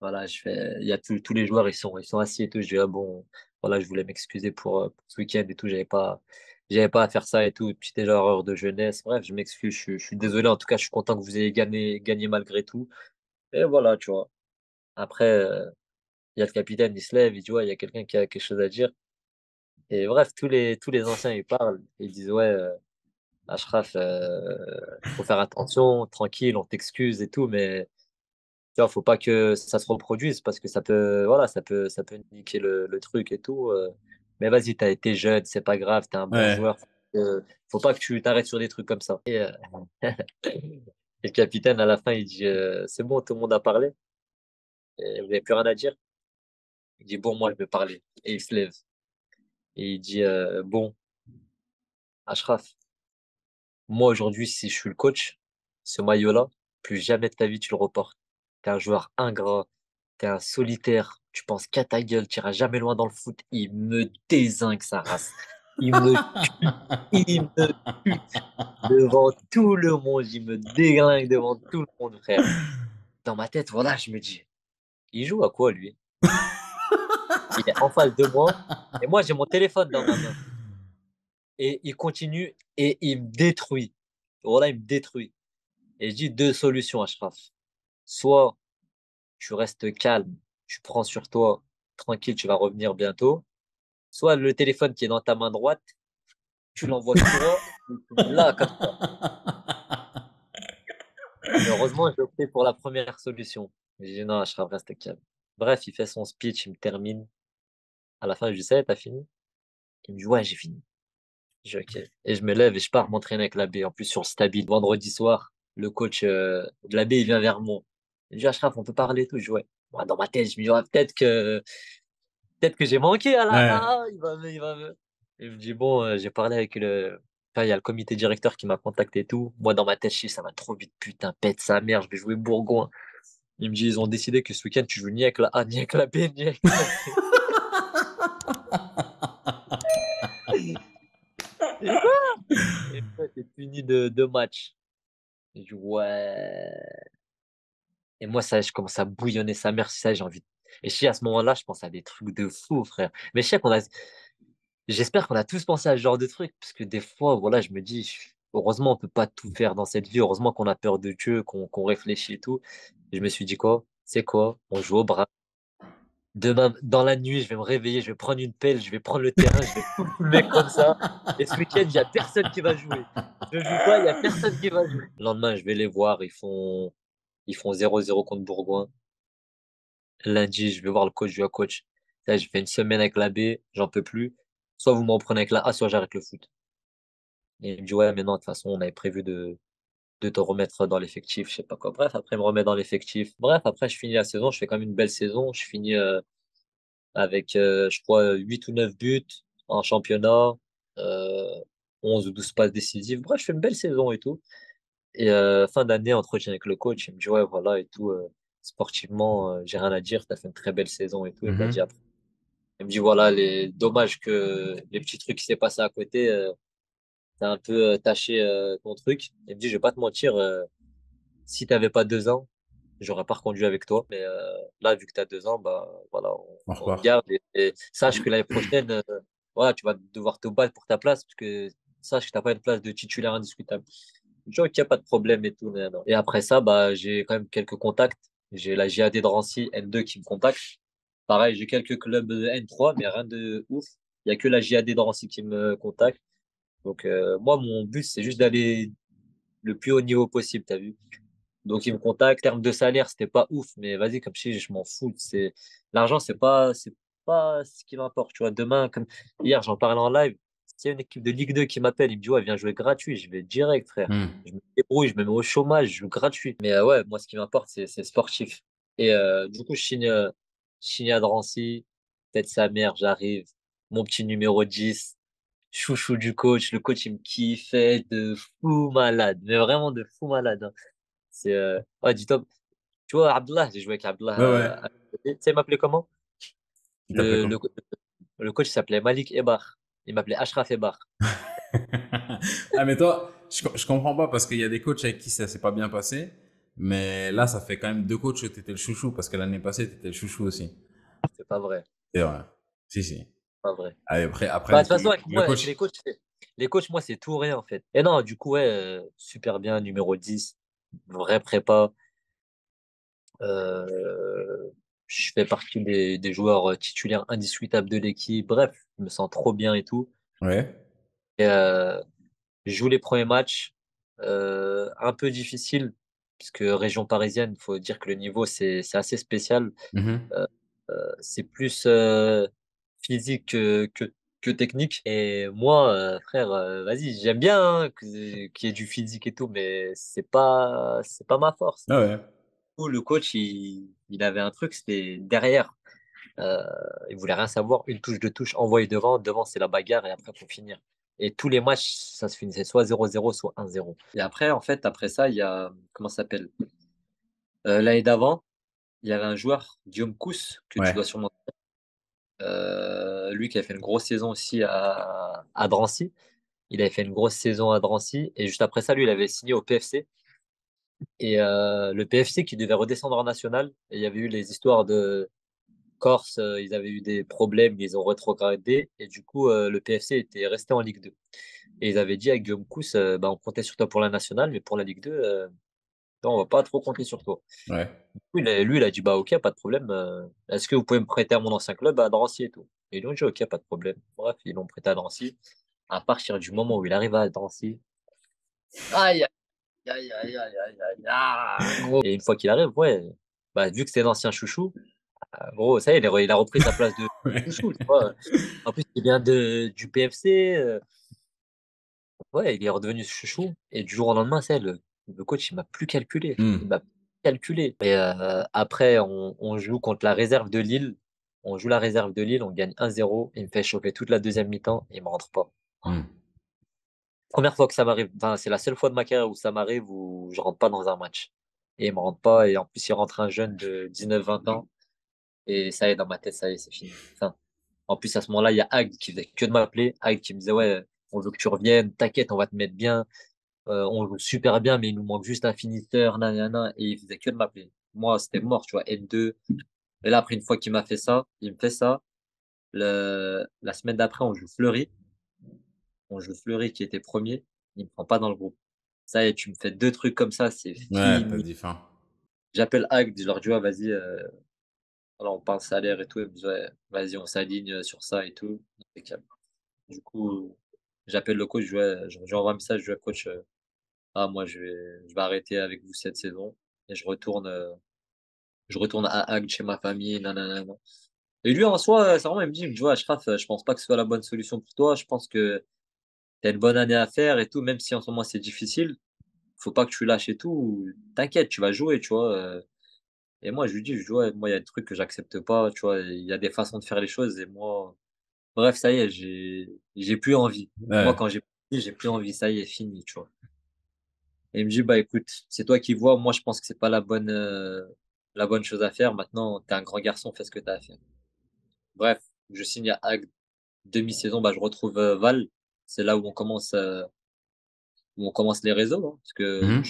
S1: Voilà, il y a tous les joueurs, ils sont assis et tout. Je dis, ah bon, voilà, je voulais m'excuser pour ce week-end et tout. J'avais pas à faire ça et tout. Petite erreur de jeunesse. Bref, je m'excuse. Je suis désolé. En tout cas, je suis content que vous ayez gagné malgré tout. Et voilà, tu vois. Après, il y a le capitaine, il se lève, il dit, ouais, il y a quelqu'un qui a quelque chose à dire. Et bref, tous les anciens, ils parlent. Ils disent, ouais, Ashraf, faut faire attention, tranquille, on t'excuse et tout, mais tu vois, faut pas que ça se reproduise parce que ça peut, voilà, ça peut niquer le truc et tout. Mais vas-y, t'as été jeune, c'est pas grave, t'es un bon
S2: Ouais.
S1: joueur. Faut pas que tu t'arrêtes sur des trucs comme ça. Et le capitaine, à la fin, il dit, c'est bon, tout le monde a parlé. Et vous n'avez plus rien à dire. Il dit, bon, moi, je vais parler. Et il se lève. Et il dit, bon, Ashraf, moi, aujourd'hui, si je suis le coach, ce maillot-là, plus jamais de ta vie, tu le reportes. T'es un joueur ingrat, t'es un solitaire, tu penses qu'à ta gueule, tu iras jamais loin dans le foot. Il me dézingue sa race. Il me tue, il me tue devant tout le monde. Il me déglingue devant tout le monde, frère. Dans ma tête, voilà, je me dis, il joue à quoi, lui? Il est en face de moi, et moi, j'ai mon téléphone dans ma main. Et il continue et il me détruit. Voilà, il me détruit. Et je dis deux solutions, Ashraf. Soit tu restes calme, tu prends sur toi, tranquille, tu vas revenir bientôt. Soit le téléphone qui est dans ta main droite, tu l'envoies tout droit, et tu mets là, comme ça. Et heureusement, j'ai opté pour la première solution. J'ai dit non, Ashraf, reste calme. Bref, il fait son speech, il me termine. À la fin, je lui dis, ça y est, t'as fini? Il me dit, ouais, j'ai fini. Je dis, ok. Et je me lève et je pars m'entraîner avec l'abbé. En plus, sur le Stabil, vendredi soir, le coach de l'abbé, il vient vers moi. Il me dit, Ashraf, on peut parler et tout. Je dis, ouais. Moi, dans ma tête, je me dis, ouais, peut-être que j'ai manqué à la
S2: Ouais.
S1: A. Il va me. Et je me dis, bon, j'ai parlé avec le. Enfin, il y a le comité directeur qui m'a contacté et tout. Moi, dans ma tête, je dis, ça va trop vite, putain, pète sa mère, je vais jouer Bourgoin. Il me dit, ils ont décidé que ce week-end, tu joues ni avec la A, ni avec la B, ni avec la C. Et quoi? Et toi, t'es puni de 2 matchs. Je dis, ouais. Et moi, ça, je commence à bouillonner sa mère, c'est ça, j'ai envie. Et je sais, à ce moment-là, je pense à des trucs de fou, frère. Mais je sais j'espère qu'on a tous pensé à ce genre de trucs, parce que des fois, voilà, je me dis, heureusement, on peut pas tout faire dans cette vie, heureusement qu'on a peur de Dieu, qu'on réfléchit et tout. Et je me suis dit quoi? C'est quoi? On joue au bras. Demain, dans la nuit, je vais me réveiller, je vais prendre une pelle, je vais prendre le terrain, je vais foutre le mec comme ça. Et ce week-end, il y a personne qui va jouer. Je joue pas, il y a personne qui va jouer. Le lendemain, je vais les voir, ils font 0-0 contre Bourgoin. Lundi, je vais voir le coach, je dis au coach, là, j'ai fait une semaine avec la B, j'en peux plus. Soit vous m'en prenez avec la A, soit j'arrête le foot. Et il me dit, ouais, mais non, de toute façon, on avait prévu de te remettre dans l'effectif, je sais pas quoi. Bref, après, il me remet dans l'effectif. Bref, après, je finis la saison, je fais quand même une belle saison. Je finis avec, je crois, 8 ou 9 buts en championnat, euh, 11 ou 12 passes décisives. Bref, je fais une belle saison et tout. Et fin d'année, entretien avec le coach, il me dit, ouais, voilà, et tout, sportivement, j'ai rien à dire, tu as fait une très belle saison et tout. Il me l'a dit
S2: Mhm.
S1: après. Il me dit, voilà, dommage que les petits trucs qui s'est passé à côté, t'as un peu taché ton truc. Il me dit, je vais pas te mentir, si t'avais pas 2 ans, j'aurais pas reconduit avec toi. Mais là, vu que tu as 2 ans, bah voilà,
S2: On
S1: on te
S2: repart.
S1: garde et sache que l'année prochaine, voilà, tu vas devoir te battre pour ta place parce que sache que t'as pas une place de titulaire indiscutable. Je dis, ok, y a pas de problème et tout. Non. Et après ça, bah j'ai quand même quelques contacts. J'ai la JAD de Drancy N2 qui me contacte. Pareil, j'ai quelques clubs N3, mais rien de ouf. Il y a que la JAD de Drancy qui me contacte. Donc moi, mon but, c'est juste d'aller le plus haut niveau possible, t'as vu. Donc, ils me contactent. En termes de salaire, c'était pas ouf, mais vas-y, comme je dis, je m'en fous. L'argent, c'est pas ce qui m'importe. Tu vois, demain, comme hier, j'en parlais en live. S'il y a une équipe de Ligue 2 qui m'appelle, il me dit, ouais, viens jouer gratuit. Je vais direct, frère.
S2: Hmm.
S1: Je me débrouille, je me mets au chômage, je joue gratuit. Mais ouais, moi, ce qui m'importe, c'est sportif. Et du coup, je signe à Drancy. Peut-être sa mère, j'arrive. Mon petit numéro 10 chouchou du coach. Le coach, il me kiffait de fou malade. Mais vraiment de fou malade, hein. Ouais, du top. Tu vois, Abdullah, j'ai joué avec
S2: Ouais,
S1: Abdullah.
S2: ouais.
S1: Tu sais, il m'appelait comment?
S2: Il t'appelait
S1: Le,
S2: quoi?
S1: le, le coach s'appelait Malik Ebar. Il m'appelait Ashraf Ebar.
S2: Ah, mais toi, je comprends pas parce qu'il y a des coachs avec qui ça s'est pas bien passé. Mais là, ça fait quand même deux coachs où t'étais le chouchou parce que l'année passée, t'étais le chouchou aussi.
S1: C'est pas vrai.
S2: C'est vrai. Si, si.
S1: Pas vrai.
S2: Allez, après,
S1: Bah, de
S2: du
S1: toute
S2: coup,
S1: façon, avec
S2: le
S1: moi, avec
S2: coach.
S1: les coachs, moi, c'est tout ou rien, en fait. Et non, du coup, ouais, super bien, numéro 10 vrai prépa. Euh, je fais partie des joueurs titulaires indiscutables de l'équipe. Bref, je me sens trop bien et tout.
S2: Ouais.
S1: Et, je joue les premiers matchs, un peu difficile, puisque région parisienne, il faut dire que le niveau, c'est assez spécial.
S2: Mhm.
S1: Euh, c'est plus physique que technique. Et moi, frère, vas-y, j'aime bien hein, qu'il y ait du physique et tout, mais c'est pas ma force.
S2: Ah ouais.
S1: Du coup, le coach, il avait un truc, c'était derrière. Euh, il voulait rien savoir. Une touche, deux touches, envoyer devant. Devant, c'est la bagarre et après, faut finir. Et tous les matchs, ça se finissait soit 0-0, soit 1-0. Et après, en fait, après ça, il y a, comment ça s'appelle? L'année d'avant, il y avait un joueur, Guillaume Cousse, que tu
S2: Ouais.
S1: dois sûrement. Lui qui a fait une grosse saison aussi à Drancy. Il avait fait une grosse saison à Drancy. Et juste après ça, lui, il avait signé au PFC. Et le PFC qui devait redescendre en national. Et il y avait eu les histoires de Corse, ils avaient eu des problèmes, ils ont rétrogradé. Et du coup, le PFC était resté en Ligue 2. Et ils avaient dit à Guillaume Cousse, bah, on comptait sur toi pour la nationale, mais pour la Ligue 2, non, on va pas trop compter sur toi.
S2: Ouais.
S1: Lui, il a dit, bah ok, pas de problème. Est-ce que vous pouvez me prêter à mon ancien club à Drancy et tout? Et ils lui ont dit, ok, pas de problème. Bref, ils l'ont prêté à Drancy. À partir du moment où il arrive à Drancy, aïe, aïe, aïe, aïe, aïe, aïe, aïe, ah, gros. Et une fois qu'il arrive, ouais, bah, vu que c'est l'ancien chouchou, gros, ça y est, il a repris sa place de
S2: Ouais.
S1: chouchou, tu vois. En plus, il vient du PFC. Ouais, il est redevenu chouchou. Et du jour au lendemain, le coach, il m'a plus calculé. Il
S2: Hmm.
S1: m'a plus calculé. Et après, on joue contre la réserve de Lille. On joue la réserve de Lille, on gagne 1-0. Il me fait chauffer toute la deuxième mi-temps et il me rentre pas.
S2: Hmm.
S1: Première fois que ça m'arrive. Enfin, c'est la seule fois de ma carrière où ça m'arrive où je rentre pas dans un match. Et il me rentre pas. Et en plus, il rentre un jeune de 19-20 ans. Et ça y est, dans ma tête, ça y est, c'est fini. Enfin, en plus, à ce moment-là, il y a Agde qui faisait que de m'appeler. Agde qui me disait, ouais, on veut que tu reviennes. T'inquiète, on va te mettre bien. On joue super bien, mais il nous manque juste un finisseur, nanana, et il faisait que de m'appeler. Moi, c'était mort, tu vois, N2. Et là, après, une fois qu'il m'a fait ça, il me fait ça. La semaine d'après, on joue Fleury. On joue Fleury qui était premier. Il me prend pas dans le groupe. Ça y est, tu me fais deux trucs comme ça, c'est
S2: Ouais, t'as
S1: fini.
S2: dit fin.
S1: J'appelle Agde, je leur dis, ouais, vas-y, alors on parle salaire et tout. Ils me disent, ouais, vas-y, on s'aligne sur ça et tout. Impeccable. Du coup, j'appelle le coach, je lui envoie un message, je dis, coach, ah, moi, je vais arrêter avec vous cette saison et je retourne à Agde chez ma famille, nanana. Et lui, en soi, c'est vraiment, il me dit, tu vois, Ashraf, je pense pas que ce soit la bonne solution pour toi. Je pense que tu as une bonne année à faire et tout, même si en ce moment c'est difficile, faut pas que tu lâches et tout. T'inquiète, tu vas jouer, tu vois. Et moi, je lui dis, je dis, ouais, moi, il y a des trucs que j'accepte pas, tu vois. Il y a des façons de faire les choses et moi, bref, ça y est, j'ai plus envie. Moi,
S2: Ouais.
S1: quand j'ai plus envie, ça y est, fini, tu vois. Et il me dit, bah écoute, c'est toi qui vois, moi je pense que c'est pas la bonne chose à faire. Maintenant, t'es un grand garçon, fais ce que t'as à faire. Bref, je signe à Agde, demi-saison, bah je retrouve Val. C'est là où on commence les réseaux, hein, parce que je
S2: Mhm.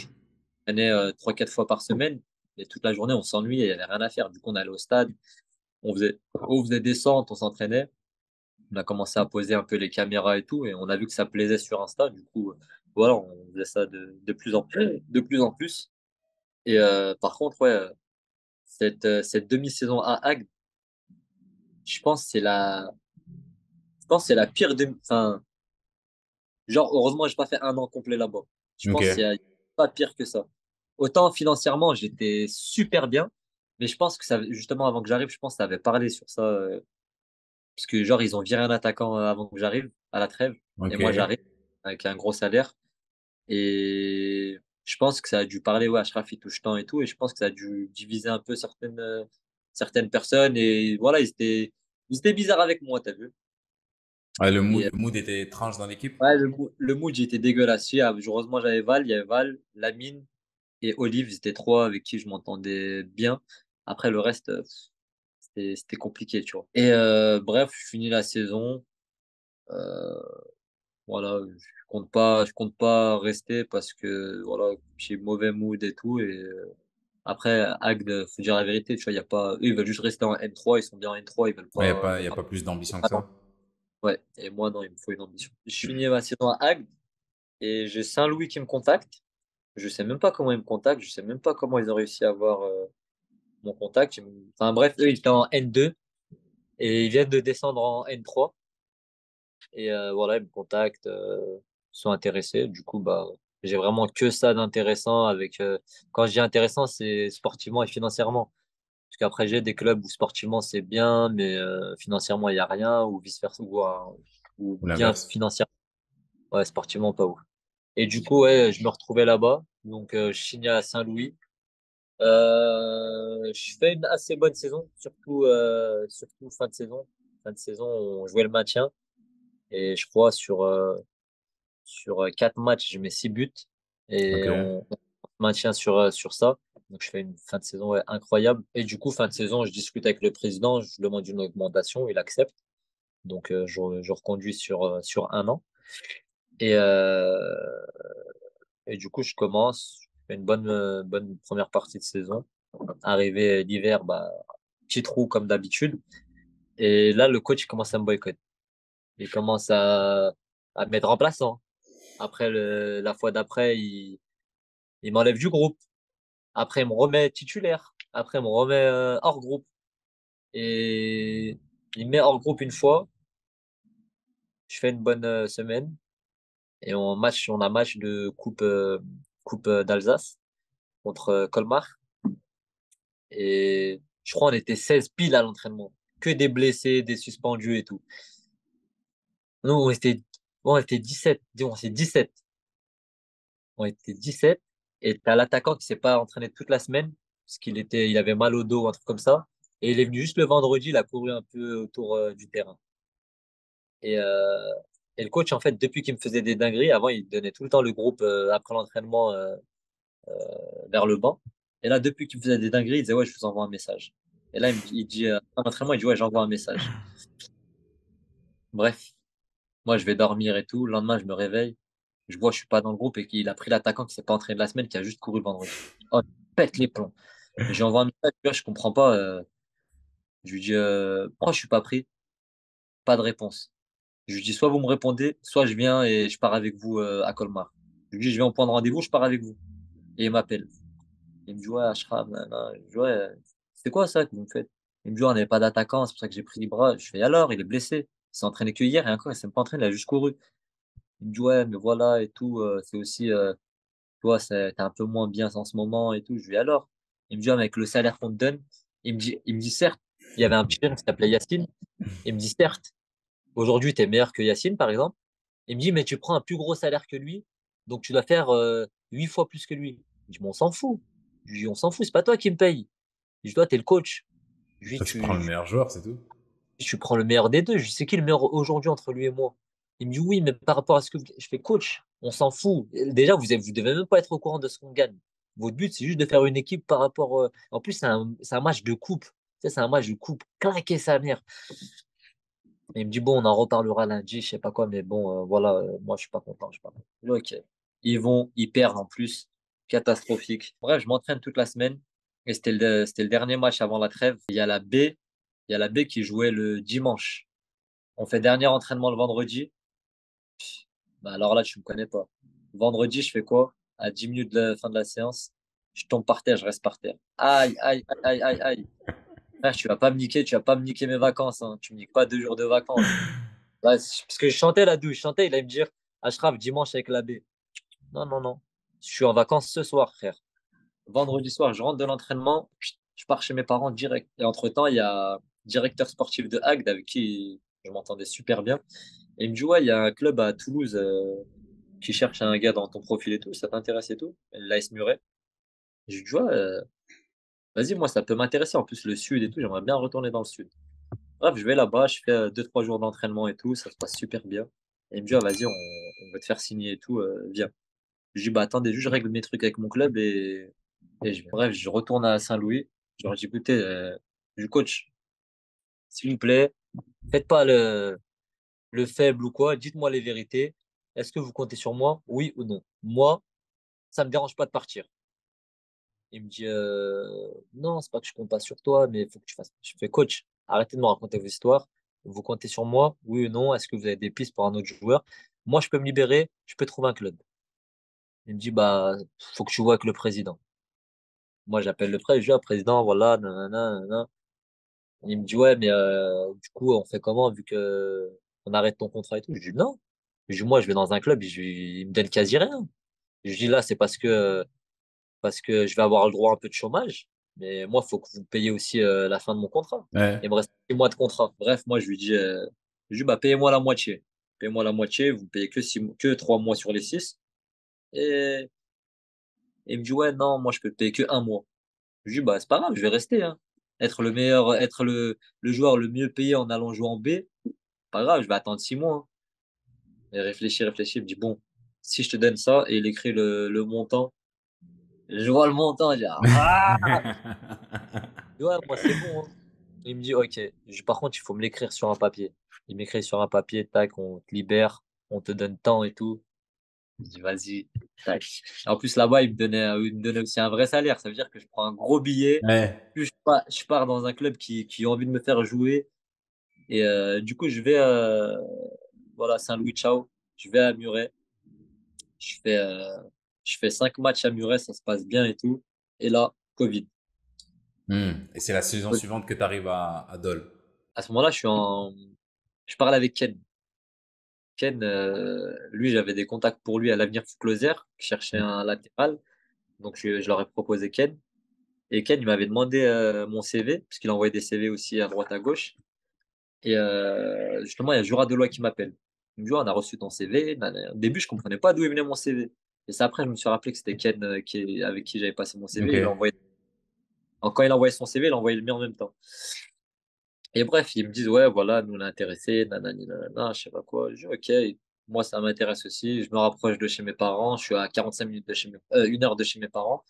S1: traînais 3-4 fois par semaine, et toute la journée on s'ennuyait, il y avait rien à faire. Du coup, on allait au stade, on faisait des centres, on s'entraînait. On a commencé à poser un peu les caméras et tout, et on a vu que ça plaisait sur Insta. Du coup, voilà, on faisait ça de plus en plus, de plus en plus. Et par contre, ouais, cette demi-saison à Agde, je pense que je pense que c'est la pire demi. Enfin, genre, heureusement, j'ai pas fait un an complet là-bas. Je
S2: Ok.
S1: pense qu'il y a pas pire que ça. autant financièrement, j'étais super bien, mais je pense que ça, justement, avant que j'arrive, je pense que ça avait parlé sur ça, parce que genre, ils ont viré un attaquant avant que j'arrive à la trêve, et
S2: Ok.
S1: moi, j'arrive avec un gros salaire, et je pense que ça a dû parler, ouais, Achraf, il touche tant et tout, et je pense que ça a dû diviser un peu certaines personnes, et voilà, ils étaient bizarres avec moi, t'as vu?
S2: Ouais,
S1: Et
S2: le mood était étrange dans l'équipe.
S1: ouais, le mood, il était dégueulasse. Heureusement, j'avais Val, il y avait Val, Lamine et Olive, ils étaient trois avec qui je m'entendais bien. Après, le reste, c'était compliqué, tu vois. Et bref, je finis la saison. Euh, voilà, je compte pas rester parce que voilà, j'ai mauvais mood et tout. Et après, Agde, faut dire la vérité, tu vois, il y a pas, eux, ils veulent juste rester en N3, ils sont bien en N3, ils veulent
S2: Ouais,
S1: pas.
S2: y a pas plus d'ambition que
S1: Ah non.
S2: ça.
S1: Ouais, et moi, non, il me faut une ambition. Je finis ma saison à Agde et j'ai Saint-Louis qui me contacte. Je sais même pas comment ils me contactent, je sais même pas comment ils ont réussi à avoir mon contact. Enfin bref, eux, ils étaient en N2 et ils viennent de descendre en N3. Et voilà, ils me contactent, ils sont intéressés. Du coup, bah, j'ai vraiment que ça d'intéressant avec. Quand je dis intéressant, c'est sportivement et financièrement. Parce qu'après, j'ai des clubs où sportivement c'est bien, mais financièrement il n'y a rien, ou vice-versa, ou
S2: Ou
S1: bien
S2: l'inverse.
S1: financièrement, ouais, sportivement pas ouf. Et du coup, ouais, je me retrouvais là-bas. Donc, je signais à Saint-Louis. Je fais une assez bonne saison, surtout fin de saison. Fin de saison, on jouait le maintien et je crois sur 4 matchs, je mets 6 buts
S2: Ok.
S1: et on maintient sur ça. Donc je fais une fin de saison ouais, incroyable. Et du coup, fin de saison, je discute avec le président, je demande une augmentation, il accepte. Donc je reconduis sur un an. Et, et du coup, je commence, je fais une bonne première partie de saison. Arrivé l'hiver, bah, petit trou comme d'habitude. Et là, le coach il commence à me boycotter. Il commence à me mettre remplaçant. Après, la fois d'après, il m'enlève du groupe. Après, il me remet titulaire. Après, il me remet hors groupe. Et il me met hors groupe une fois. Je fais une bonne semaine. Et on a match de coupe d'Alsace contre Colmar. Et je crois qu'on était 16 piles à l'entraînement. Que des blessés, des suspendus et tout. Nous, on était 17. Disons, c'est 17. On était 17. Et t'as l'attaquant qui s'est pas entraîné toute la semaine, parce il avait mal au dos, un truc comme ça. Et il est venu juste le vendredi, il a couru un peu autour du terrain. Et, euh, et le coach, en fait, depuis qu'il me faisait des dingueries, avant, il donnait tout le temps le groupe après l'entraînement vers le banc. Et là, depuis qu'il me faisait des dingueries, il disait, ouais, je vous envoie un message. Et là, il dit, à l'entraînement, il dit, ouais, j'envoie un message. Bref, moi, je vais dormir et tout. Le lendemain, je me réveille. Je vois, je suis pas dans le groupe et qu'il a pris l'attaquant qui s'est pas entraîné de la semaine, qui a juste couru le vendredi. Oh, il pète les plombs. Et j'ai envoyé un message, tu vois, je comprends pas. Je lui dis, pourquoi je suis pas pris? Pas de réponse. Je lui dis, soit vous me répondez, soit je viens et je pars avec vous à Colmar. Je lui dis, je vais en prendre rendez-vous, je pars avec vous. Et il m'appelle. Il me dit, ouais, Ashraf, nanana. Je dis, ouais, c'est quoi ça que vous me faites? Il me dit, ouais, on n'avait pas d'attaquant, c'est pour ça que j'ai pris les bras. Je fais, alors, il est blessé. Il s'est entraîné que hier et encore, il s'est même pas entraîné, il a juste couru. Il me dit, ouais, mais voilà et tout, c'est aussi, tu vois, t'es un peu moins bien en ce moment et tout. Je lui dis, alors? Il me dit, ouais, mais avec le salaire qu'on te donne, il me dit, certes, il y avait un petit jeune qui s'appelait Yacine. Il me dit, certes, aujourd'hui, tu es meilleur que Yacine, par exemple. Il me dit, mais tu prends un plus gros salaire que lui, donc tu dois faire 8 fois plus que lui. Je dis, mais on s'en fout. Je lui dis, on s'en fout, c'est pas toi qui me paye. Je dis, toi, t'es le coach. Je lui dis,
S2: Toi, tu prends le meilleur joueur, c'est tout.
S1: tu prends le meilleur des deux. Je lui dis, c'est qui le meilleur aujourd'hui entre lui et moi? Il me dit, oui, mais par rapport à ce que je fais, coach, on s'en fout. Déjà, vous devez même pas être au courant de ce qu'on gagne. Votre but, c'est juste de faire une équipe par rapport. En plus, c'est un match de coupe. Tu sais, c'est un match de coupe. Claquer sa mère. Et il me dit, bon, on en reparlera lundi, je sais pas quoi, mais bon, voilà, moi, je suis pas content. Je suis pas content. Je dis, ok. Ils perdent en plus. Catastrophique. Bref, je m'entraîne toute la semaine. Et c'était le dernier match avant la trêve. Il y a la B qui jouait le dimanche. On fait dernier entraînement le vendredi. Bah, alors là, tu me connais pas. Vendredi, je fais quoi? À 10 minutes de la fin de la séance, je tombe par terre, je reste par terre. Aïe, aïe, aïe, aïe, aïe. Frère, tu vas pas me niquer mes vacances, hein. Tu me niques pas 2 jours de vacances. Ouais, parce que je chantais la douche, je chantais, il allait me dire, Ashraf, dimanche avec la B. Non, non, non. Je suis en vacances ce soir, frère. Vendredi soir, je rentre de l'entraînement, je pars chez mes parents direct. Et entre-temps, il y a un directeur sportif de Agde avec qui je m'entendais super bien. Et il me dit, ouais, il y a un club à Toulouse qui cherche un gars dans ton profil et tout, ça t'intéresse et tout. L'AS Muret. Je lui dis, ouais, vas-y, moi, ça peut m'intéresser. En plus, le sud et tout, j'aimerais bien retourner dans le sud. Bref, je vais là-bas, je fais 2, 3 jours d'entraînement et tout, ça se passe super bien. Et il me dit, ah, vas-y, on va te faire signer et tout, viens. Je dis, bah attendez, juste je règle mes trucs avec mon club et je viens. Bref, je retourne à Saint-Louis. Je leur dis, écoutez, du coach, s'il vous plaît, faites pas le faible ou quoi, dites-moi les vérités. Est-ce que vous comptez sur moi, oui ou non? Moi, ça me dérange pas de partir. Il me dit, non, c'est pas que je compte pas sur toi, mais il faut que tu fasses. Je fais, coach, arrêtez de me raconter vos histoires. Vous comptez sur moi, oui ou non? Est-ce que vous avez des pistes pour un autre joueur? Moi, je peux me libérer, je peux trouver un club. Il me dit, bah, faut que tu vois avec le président. Moi, j'appelle le président, je dis, ah, président, voilà, nanana, nanana. Il me dit, ouais, mais du coup, on fait comment vu que on arrête ton contrat et tout? Je dis, non. Je dis, moi, je vais dans un club, il me donne quasi rien. Je dis, là, c'est parce que je vais avoir le droit à un peu de chômage. Mais moi, il faut que vous me payiez aussi la fin de mon contrat.
S2: Ouais.
S1: Il me reste 6 mois de contrat. Bref, moi, je lui dis, bah, payez-moi la moitié. Payez-moi la moitié, vous me payez que 3 mois sur les 6. Et il me dit, ouais, non, moi, je peux te payer que un mois. Je lui dis, bah, c'est pas grave, je vais rester, hein. Être le meilleur, être le joueur le mieux payé en allant jouer en B, pas grave, je vais attendre 6 mois, hein. Et réfléchis, il me dit, bon, si je te donne ça, et il écrit le montant, je vois le montant, je dis, ah, ouais, moi, c'est bon, hein. Il me dit, ok. Par contre, il faut me l'écrire sur un papier. Il m'écrit sur un papier, tac, on te libère, on te donne temps et tout. Je dis, vas-y, tac. En plus, là-bas, il me donnait aussi un vrai salaire. Ça veut dire que je prends un gros billet.
S2: Ouais.
S1: Puis je pars dans un club qui a envie de me faire jouer. Et du coup, voilà, Saint-Louis, ciao. Je vais à Muret. Je fais, euh, je fais 5 matchs à Muret, ça se passe bien et tout. Et là, Covid.
S2: Et c'est la saison suivante que tu arrives à Dole.
S1: À ce moment-là, je parle avec Ken. Ken, lui, j'avais des contacts pour lui à l'avenir Closer, qui cherchait un latéral. Donc, je leur ai proposé Ken. Et Ken, il m'avait demandé mon CV, puisqu'il envoyait des CV aussi à droite à gauche. Et justement, il y a Jura Deloy qui m'appelle. Il me dit, ouais, on a reçu ton CV. Nanana. Au début, je comprenais pas d'où il venait mon CV. Et c'est après, je me suis rappelé que c'était Ken avec qui j'avais passé mon
S2: Ok.
S1: CV. Quand il envoyait son CV, il envoyait le mien en même temps. Et bref, ils me disent, ouais, voilà, nous on est intéressés, nanani, nanana, je sais pas quoi. Je dis, ok, moi ça m'intéresse aussi. Je me rapproche de chez mes parents. Je suis à 45 minutes 1 heure de chez mes parents.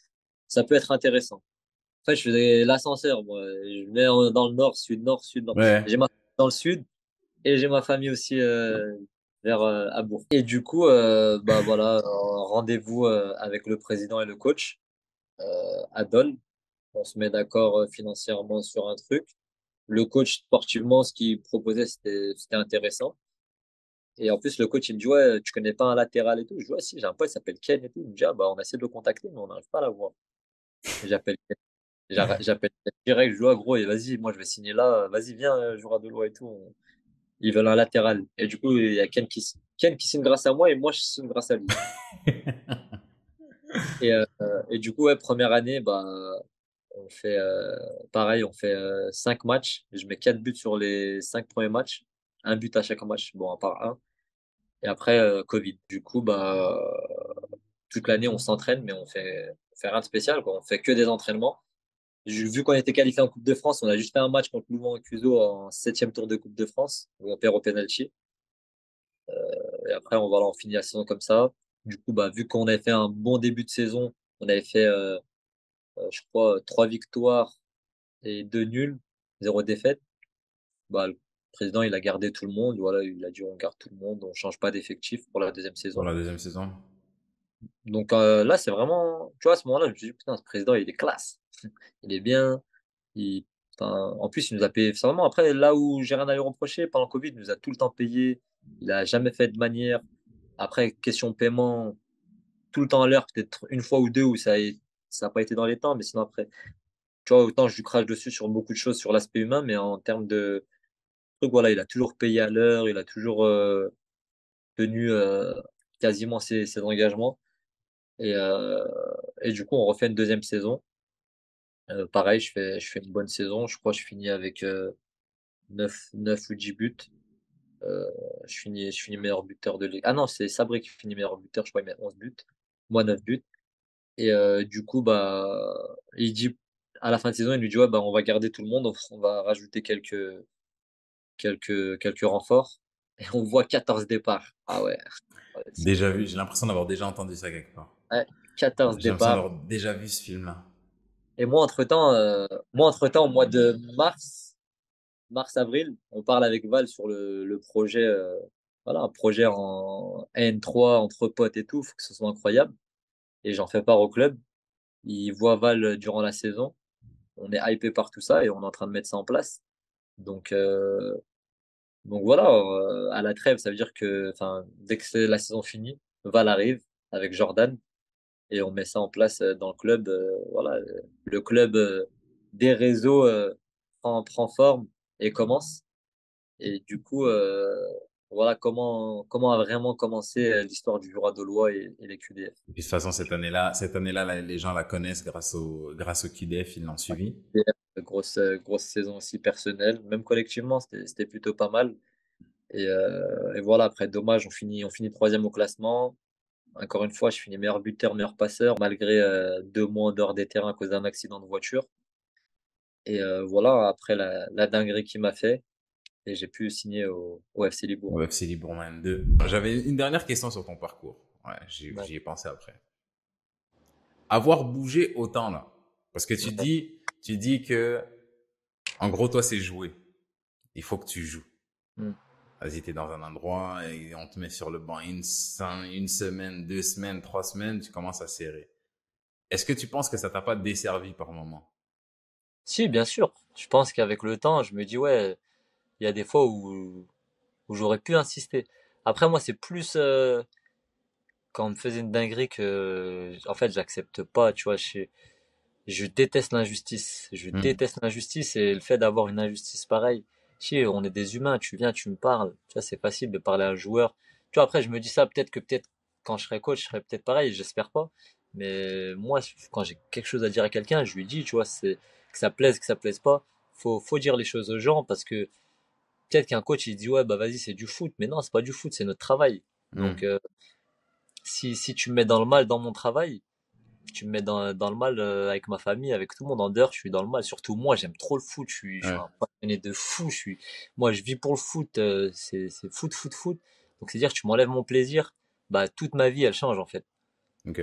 S1: Ça peut être intéressant. En fait, je faisais l'ascenseur, moi. Je venais dans le nord, sud, nord, sud, nord.
S2: Ouais.
S1: J'ai ma famille dans le sud et j'ai ma famille aussi vers à Bourg. Et du coup, bah voilà, rendez-vous avec le président et le coach à Dole. On se met d'accord financièrement sur un truc. Le coach, sportivement, ce qu'il proposait, c'était intéressant. Et en plus, le coach, il me dit, ouais, tu connais pas un latéral et tout. Je dis, ouais, si, j'ai un pote, il s'appelle Ken et tout. Il me dit, ah, bah, on a essayé de le contacter, mais on n'arrive pas à l'avoir. Et j'appelle Ken. J'appelle Ken direct, je dis, ah, gros, et vas-y, moi, je vais signer là. Vas-y, viens, joueur à Deloitte et tout. Ils veulent un latéral. Et du coup, il y a Ken qui signe grâce à moi et moi, je signe grâce à lui. Et du coup, ouais, première année, bah, on fait pareil, on fait 5 matchs. Je mets 4 buts sur les 5 premiers matchs. Un but à chaque match, bon, à part un. Et après, Covid. Du coup, bah, toute l'année, on s'entraîne, mais on fait rien de spécial, quoi. On fait que des entraînements. Vu qu'on était qualifié en Coupe de France, on a juste fait un match contre Louvain et Cuso en septième tour de Coupe de France, où on perd au penalty. Et après, on finit la saison comme ça. Du coup, bah, vu qu'on avait fait un bon début de saison, on avait fait, je crois, 3 victoires et 2 nuls, 0 défaite. Bah, le président, il a gardé tout le monde. Voilà, il a dit on garde tout le monde, on change pas d'effectif pour la deuxième
S2: Pour
S1: saison.
S2: la deuxième saison.
S1: Donc là, c'est vraiment, tu vois, à ce moment-là, je me suis dit, putain, ce président, il est classe. Il est bien. Il, en plus, il nous a payé. C'est vraiment, après, là où j'ai rien à lui reprocher, pendant le Covid, il nous a tout le temps payé. Il a jamais fait de manière. Après, question paiement, tout le temps à l'heure, peut-être une fois ou deux où ça n'a pas été dans les temps, mais sinon après, tu vois, autant je lui crache dessus sur beaucoup de choses sur l'aspect humain, mais en termes de trucs, voilà, il a toujours payé à l'heure, il a toujours tenu quasiment ses engagements. Et, Et du coup, on refait une deuxième saison. Pareil, je fais une bonne saison. Je crois que je finis avec 9 ou 10 buts. Euh, je finis meilleur buteur de ligue. Ah non, c'est Sabré qui finit meilleur buteur. Je crois qu'il met 11 buts. Moi, 9 buts. Et du coup, bah, il dit, à la fin de saison, il lui dit, ouais, bah, on va garder tout le monde. On va rajouter quelques renforts. Et on voit 14 départs. Ah ouais. Ouais,
S2: Déjà vu, j'ai l'impression d'avoir déjà entendu ça quelque part.
S1: ouais, 14
S2: J'ai l'impression
S1: départs.
S2: d'avoir déjà vu ce film-là.
S1: Et moi, entre-temps, au mois de mars-avril, on parle avec Val sur le projet, voilà, un projet en N3 entre potes et tout, faut que ce soit incroyable. Et j'en fais part au club. Ils voient Val durant la saison. On est hypé par tout ça et on est en train de mettre ça en place. Donc, voilà, à la trêve, ça veut dire que, enfin, dès que c'est la saison finie, Val arrive avec Jordan et on met ça en place dans le club. Voilà, le club des réseaux prend forme et commence. Et du coup, voilà comment a vraiment commencé l'histoire du Jura Dolois et les QDF.
S2: Et puis de toute façon, cette année-là, les gens la connaissent grâce au QDF, ils l'ont suivi.
S1: Grosse saison aussi personnelle, même collectivement, c'était plutôt pas mal. Et voilà, après, dommage, on finit troisième au classement. Encore une fois, je finis meilleur buteur, meilleur passeur, malgré 2 mois en dehors des terrains à cause d'un accident de voiture. Et voilà, après la dinguerie qu'il m'a fait, et j'ai pu signer au FC
S2: Au
S1: Libourne.
S2: FC Libreville 2. J'avais une dernière question sur ton parcours. Ouais,
S1: Ouais.
S2: j'y ai pensé après. Avoir bougé autant là, parce que tu dis que, en gros, toi, c'est jouer. Il faut que tu joues.
S1: Mm.
S2: Vas-y, t'es dans un endroit et on te met sur le banc une semaine, 2 semaines, 3 semaines, tu commences à serrer. Est-ce que tu penses que ça t'a pas desservi par moment?
S1: Si, bien sûr. Je pense qu'avec le temps, je me dis, ouais, il y a des fois où j'aurais pu insister. Après, moi, c'est plus quand on me faisait une dinguerie que, en fait, j'accepte pas, tu vois. Je déteste l'injustice. Je
S2: Hmm.
S1: déteste l'injustice et le fait d'avoir une injustice pareille. Si on est des humains, tu viens, tu me parles. Tu vois, c'est facile de parler à un joueur. Tu vois, après, je me dis ça, peut-être quand je serai coach, je serai peut-être pareil, j'espère pas. Mais moi, quand j'ai quelque chose à dire à quelqu'un, je lui dis, tu vois, c'est que ça plaise pas. Faut dire les choses aux gens parce que peut-être qu'un coach, il dit, ouais, bah vas-y, c'est du foot. Mais non, c'est pas du foot, c'est notre travail. Donc,
S2: Hmm.
S1: si tu me mets dans le mal dans mon travail, tu me mets dans le mal avec ma famille, avec tout le monde. En dehors, je suis dans le mal. Surtout moi, j'aime trop le foot. Je suis
S2: Ouais.
S1: un passionné de fou. Moi, je vis pour le foot. C'est foot, foot, foot. Donc, c'est-à-dire, tu m'enlèves mon plaisir. Bah, toute ma vie, elle change, en fait.
S2: Ok.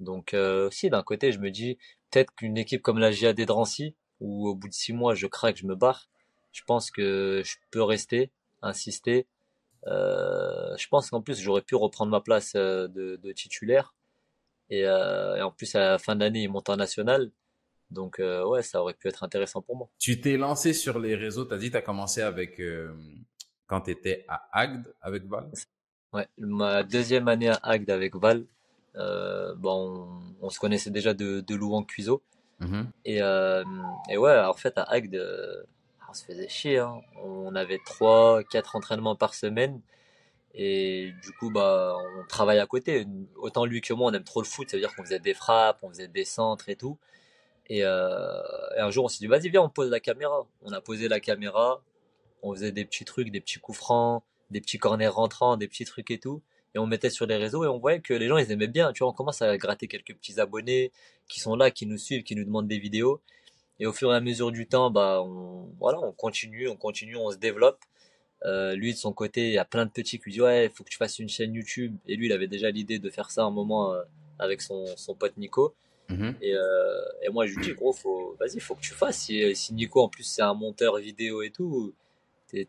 S1: Donc, si, d'un côté, je me dis, peut-être qu'une équipe comme la JAD de Drancy, où au bout de 6 mois, je craque, je me barre, je pense que je peux rester, insister. Je pense qu'en plus, j'aurais pu reprendre ma place de titulaire. Et en plus, à la fin de l'année, il monte en national. Donc, ouais, ça aurait pu être intéressant pour moi.
S2: Tu t'es lancé sur les réseaux, t'as dit, t'as commencé avec, quand t'étais à Agde avec Val.
S1: Ouais, ma deuxième année à Agde avec Val, bon, on se connaissait déjà de Louvain Cuiseau.
S2: Mhm.
S1: Et ouais, en fait, à Agde, on se faisait chier, hein. On avait 3, 4 entraînements par semaine. Et du coup, bah, on travaille à côté. Autant lui que moi, on aime trop le foot. Ça veut dire qu'on faisait des frappes, on faisait des centres et tout. Et un jour, on s'est dit, vas-y, viens, on pose la caméra. On a posé la caméra, on faisait des petits trucs, des petits coups francs, des petits corners rentrants, des petits trucs et tout. Et on mettait sur les réseaux et on voyait que les gens, ils aimaient bien. Tu vois, on commence à gratter quelques petits abonnés qui sont là, qui nous suivent, qui nous demandent des vidéos. Et au fur et à mesure du temps, bah, voilà, on continue, on se développe. Lui, de son côté, il y a plein de petits qui lui disent, ouais, il faut que tu fasses une chaîne YouTube. Et lui, il avait déjà l'idée de faire ça un moment avec son pote Nico.
S2: Mhm.
S1: Et moi, je lui dis, gros, vas-y, faut que tu fasses. Si Nico, en plus, c'est un monteur vidéo et tout,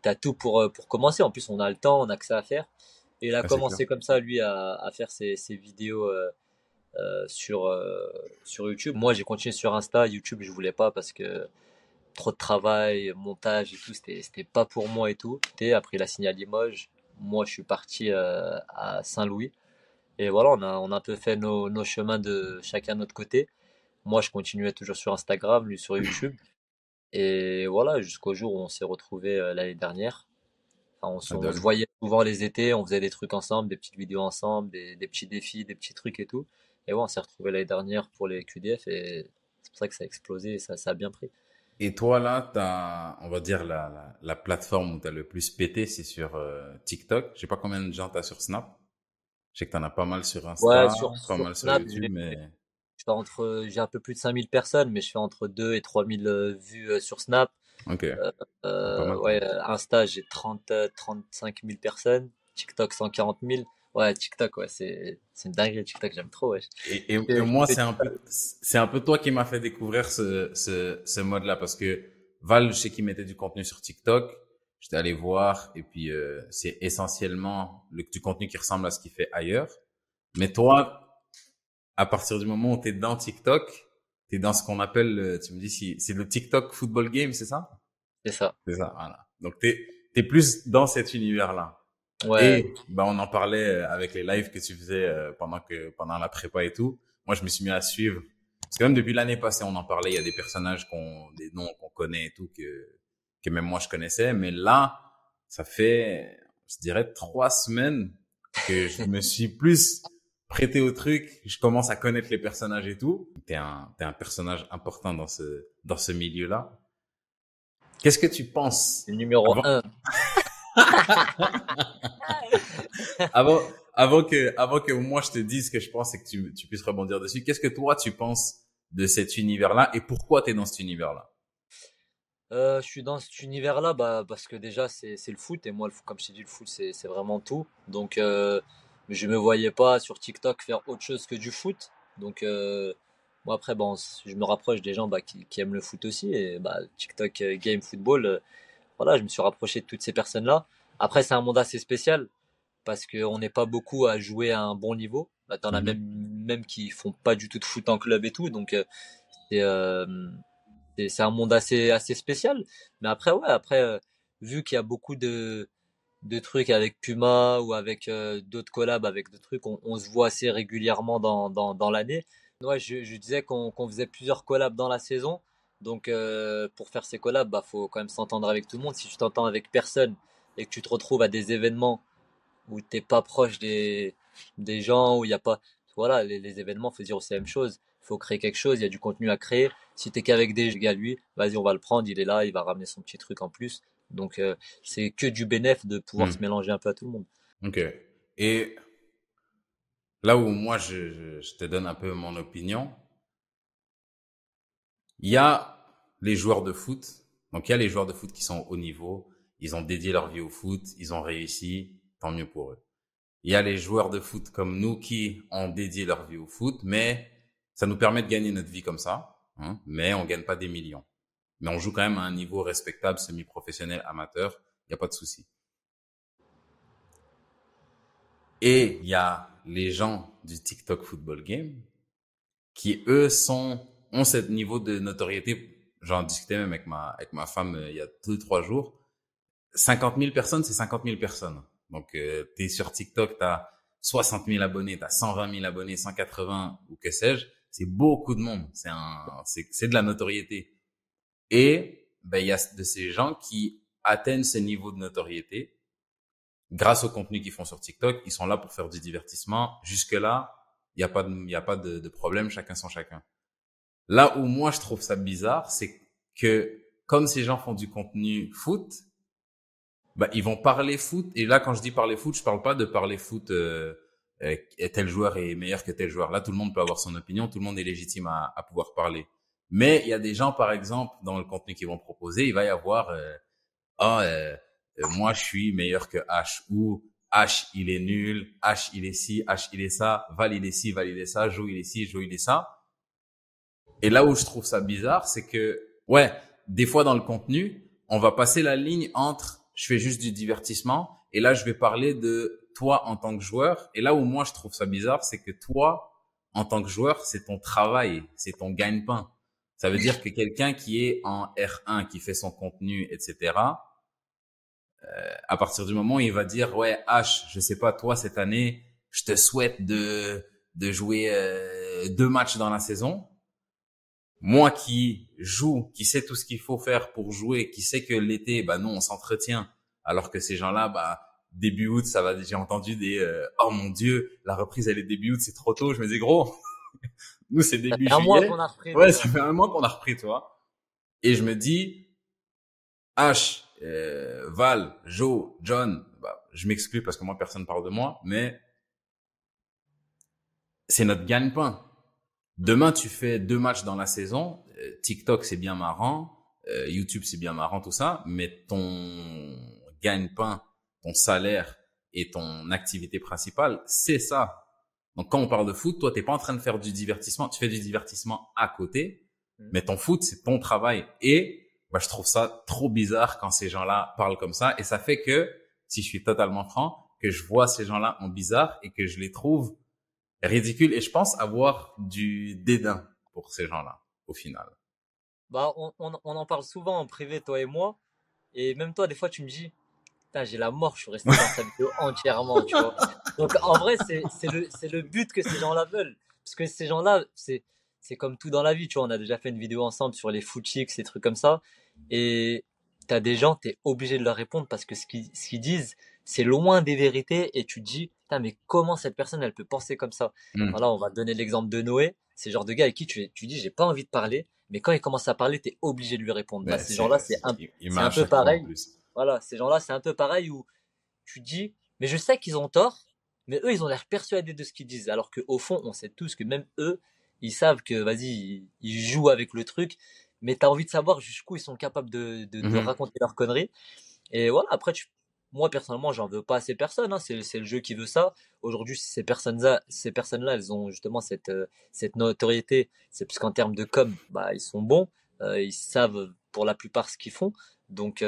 S1: t'as tout pour commencer. En plus, on a le temps, on a que ça à faire. Et il a
S2: Ouais, c'est clair.
S1: commencé comme ça, lui, à faire ses vidéos sur YouTube. Moi, j'ai continué sur Insta. YouTube, je voulais pas parce que trop de travail, montage et tout, c'était pas pour moi et tout. Et après, il a signé à Limoges. Moi, je suis parti à Saint-Louis. Et voilà, on a un peu fait nos chemins de chacun de notre côté. Moi, je continuais toujours sur Instagram, lui sur YouTube. Et voilà, jusqu'au jour où on s'est retrouvés l'année dernière. Enfin, on se
S2: Adol.
S1: voyait souvent les étés, on faisait des trucs ensemble, des petites vidéos ensemble, des petits défis, des petits trucs et tout. Et ouais, on s'est retrouvé l'année dernière pour les QDF et c'est pour ça que ça a explosé et ça a bien pris.
S2: Et toi, là, on va dire, la plateforme où t'as le plus pété, c'est sur TikTok. Je sais pas combien de gens t'as sur Snap. Je sais que t'en as pas mal sur
S1: Ouais,
S2: Insta, pas
S1: sur
S2: mal sur
S1: Snap,
S2: YouTube, mais...
S1: j'ai un peu plus de 5000 personnes, mais je fais entre 2 et 3000 vues sur Snap.
S2: Ok, pas mal quand
S1: Ouais,
S2: même.
S1: Insta, j'ai 35 000 personnes. TikTok, 140 000. Ouais, TikTok, ouais, c'est une dinguerie. TikTok, j'aime trop, ouais.
S2: Et moi,
S1: Je fais
S2: c'est un peu toi qui m'a fait découvrir ce mode-là parce que Val, je sais qu'il mettait du contenu sur TikTok. J'étais allé voir et puis c'est essentiellement du contenu qui ressemble à ce qu'il fait ailleurs. Mais toi, à partir du moment où t'es dans TikTok, t'es dans ce qu'on appelle, tu me dis si c'est le TikTok football game, c'est ça?
S1: c'est ça.
S2: C'est ça, voilà. Donc t'es plus dans cet univers-là.
S1: Ouais,
S2: Et ben on en parlait avec les lives que tu faisais pendant la prépa et tout. Moi je me suis mis à suivre parce que même depuis l'année passée on en parlait. Il y a des personnages des noms qu'on connaît et tout que même moi je connaissais. Mais là ça fait je dirais 3 semaines que je me suis plus prêté au truc. Je commence à connaître les personnages et tout. T'es un personnage important dans ce milieu-là. Qu'est-ce que tu penses
S1: le numéro
S2: avant
S1: un.
S2: avant que moi je te dise ce que je pense et que tu puisses rebondir dessus, qu'est-ce que toi tu penses de cet univers-là et pourquoi tu es dans cet univers-là?
S1: Je suis dans cet univers-là bah, parce que déjà, c'est le foot. Et moi, comme je t'ai dit, le foot, c'est vraiment tout. Donc, je me voyais pas sur TikTok faire autre chose que du foot. Donc, moi, après, bon, je me rapproche des gens bah, qui aiment le foot aussi. Et bah, TikTok Game Football, voilà, je me suis rapproché de toutes ces personnes-là. Après, c'est un monde assez spécial parce qu'on n'est pas beaucoup à jouer à un bon niveau. Bah, t'en as
S2: Mhm.
S1: même qui font pas du tout de foot en club et tout. Donc, c'est c'est un monde assez spécial. Mais après, ouais, après, vu qu'il y a beaucoup de trucs avec Puma ou avec d'autres collabs, avec d'autres trucs, on se voit assez régulièrement dans l'année. Ouais, je disais qu'on faisait plusieurs collabs dans la saison. Donc, pour faire ces collabs, bah, faut quand même s'entendre avec tout le monde. Si tu t'entends avec personne et que tu te retrouves à des événements où t'es pas proche des gens, où il y a pas, voilà, les événements, faut dire aussi la même chose. Il faut créer quelque chose, il y a du contenu à créer. Si t'es qu'avec des gars, lui, vas-y, on va le prendre, il est là, il va ramener son petit truc en plus. Donc, c'est que du bénéf de pouvoir se
S2: Mhm.
S1: mélanger un peu à tout le monde.
S2: Ok. Et là où moi je te donne un peu mon opinion, il y a les joueurs de foot. Donc il y a les joueurs de foot qui sont au haut niveau, ils ont dédié leur vie au foot, ils ont réussi, tant mieux pour eux. Il y a les joueurs de foot comme nous qui ont dédié leur vie au foot, mais ça nous permet de gagner notre vie comme ça, hein, mais on gagne pas des millions. Mais on joue quand même à un niveau respectable, semi-professionnel, amateur, il n'y a pas de souci. Et il y a les gens du TikTok Football Game qui, eux, ont ce niveau de notoriété. J'en discutais même avec ma femme il y a 2, 3 jours. 50 000 personnes, c'est 50 000 personnes. Donc, t'es sur TikTok, t'as 60 000 abonnés, t'as 120 000 abonnés, 180 ou que sais-je. C'est beaucoup de monde. C'est de la notoriété. Et, ben, il y a de ces gens qui atteignent ce niveau de notoriété grâce au contenu qu'ils font sur TikTok. Ils sont là pour faire du divertissement. Jusque-là, il y a pas de problème. Chacun son chacun. Là où moi, je trouve ça bizarre, c'est que comme ces gens font du contenu foot, bah, ils vont parler foot. Et là, quand je dis parler foot, je parle pas de parler foot, tel joueur est meilleur que tel joueur. Là, tout le monde peut avoir son opinion, tout le monde est légitime à pouvoir parler. Mais il y a des gens, par exemple, dans le contenu qu'ils vont proposer, il va y avoir, ah, moi, je suis meilleur que H, ou H, il est nul, H, il est ci, H, il est ça, Val, il est ci, Val, il est ça, Joe, il est ci, Joe, il est ça. Et là où je trouve ça bizarre, c'est que, ouais, des fois dans le contenu, on va passer la ligne entre je fais juste du divertissement et là je vais parler de toi en tant que joueur. Et là où moi je trouve ça bizarre, c'est que toi, en tant que joueur, c'est ton travail, c'est ton gagne-pain. Ça veut dire que quelqu'un qui est en R1, qui fait son contenu, etc., à partir du moment où il va dire, ouais, H, je sais pas, toi, cette année, je te souhaite de jouer 2 matchs dans la saison. Moi qui joue, qui sait tout ce qu'il faut faire pour jouer, qui sait que l'été, bah non, on s'entretient, alors que ces gens-là, bah début août, ça va. J'ai entendu des oh mon Dieu, la reprise elle est début août, c'est trop tôt. Je me dis gros, Nous, c'est
S1: Ça
S2: début
S1: fait un mois
S2: juillet.
S1: qu'on a repris
S2: Ouais, ça
S1: déjà.
S2: fait un mois qu'on a repris, toi. Et je me dis, H, Val, Joe, John, bah, je m'exclus parce que moi, personne parle de moi, mais c'est notre gagne-pain. Demain, tu fais 2 matchs dans la saison. TikTok, c'est bien marrant. YouTube, c'est bien marrant, tout ça. Mais ton gagne-pain, ton salaire et ton activité principale, c'est ça. Donc, quand on parle de foot, toi, t'es pas en train de faire du divertissement. Tu fais du divertissement à côté.
S1: Mm.
S2: Mais ton foot, c'est ton travail. Et bah, je trouve ça trop bizarre quand ces gens-là parlent comme ça. Et ça fait que, si je suis totalement franc, que je vois ces gens-là en bizarre et que je les trouve ridicule. Et je pense avoir du dédain pour ces gens-là, au final.
S1: Bah, on en parle souvent en privé, toi et moi. Et même toi, des fois, tu me dis, putain, j'ai la mort, je suis resté dans sa vidéo entièrement, tu vois. Donc, en vrai, c'est le but que ces gens-là veulent. Parce que ces gens-là, c'est comme tout dans la vie, tu vois. On a déjà fait une vidéo ensemble sur les foot chicks, ces trucs comme ça. Et t'as des gens, t'es obligé de leur répondre parce que ce qu'ils disent, c'est loin des vérités. Et tu te dis, putain, mais comment cette personne, elle peut penser comme ça?
S2: Hmm.
S1: Voilà, on va te donner l'exemple de Noé. C'est le genre de gars avec qui tu dis, j'ai pas envie de parler. Mais quand il commence à parler, t'es obligé de lui répondre. Bah,
S2: Ben,
S1: ces gens-là,
S2: il
S1: c'est
S2: m'a à
S1: un peu
S2: chaque fois en
S1: pareil.
S2: plus.
S1: Voilà, ces gens-là, c'est un peu pareil où tu dis, mais je sais qu'ils ont tort, mais eux, ils ont l'air persuadés de ce qu'ils disent. Alors qu'au fond, on sait tous que même eux, ils savent que, vas-y, ils jouent avec le truc, mais tu as envie de savoir jusqu'où ils sont capables de
S2: Mhm.
S1: raconter leurs conneries. Et voilà, après, moi, personnellement, j'en veux pas à ces personnes, hein, c'est le jeu qui veut ça. Aujourd'hui, ces personnes-là, elles ont justement cette notoriété. C'est parce qu'en termes de com, bah, ils sont bons, ils savent pour la plupart ce qu'ils font. Donc,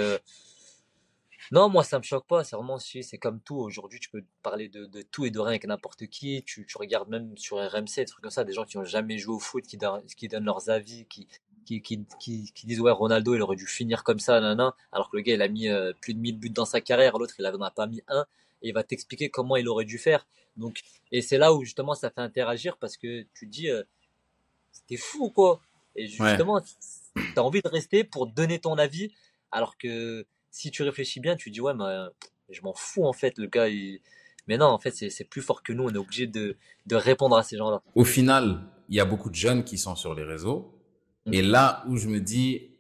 S1: non, moi ça me choque pas, c'est vraiment c'est comme tout. Aujourd'hui, tu peux parler de tout et de rien avec n'importe qui. Tu regardes même sur RMC, des trucs comme ça, des gens qui ont jamais joué au foot, qui donnent leurs avis, qui disent ouais, Ronaldo il aurait dû finir comme ça, nanana, alors que le gars il a mis plus de 1000 buts dans sa carrière, l'autre il en a pas mis un, et il va t'expliquer comment il aurait dû faire. Donc, et c'est là où justement ça fait interagir parce que tu te dis t'es fou ou quoi? Et
S2: Ouais.
S1: justement, t'as envie de rester pour donner ton avis, alors que si tu réfléchis bien, tu dis ouais, mais je m'en fous en fait, le gars. Mais non, en fait, c'est plus fort que nous. On est obligé de répondre à ces gens-là.
S2: Au final, il y a beaucoup de jeunes qui sont sur les réseaux.
S1: Mm.
S2: Et là où je me dis,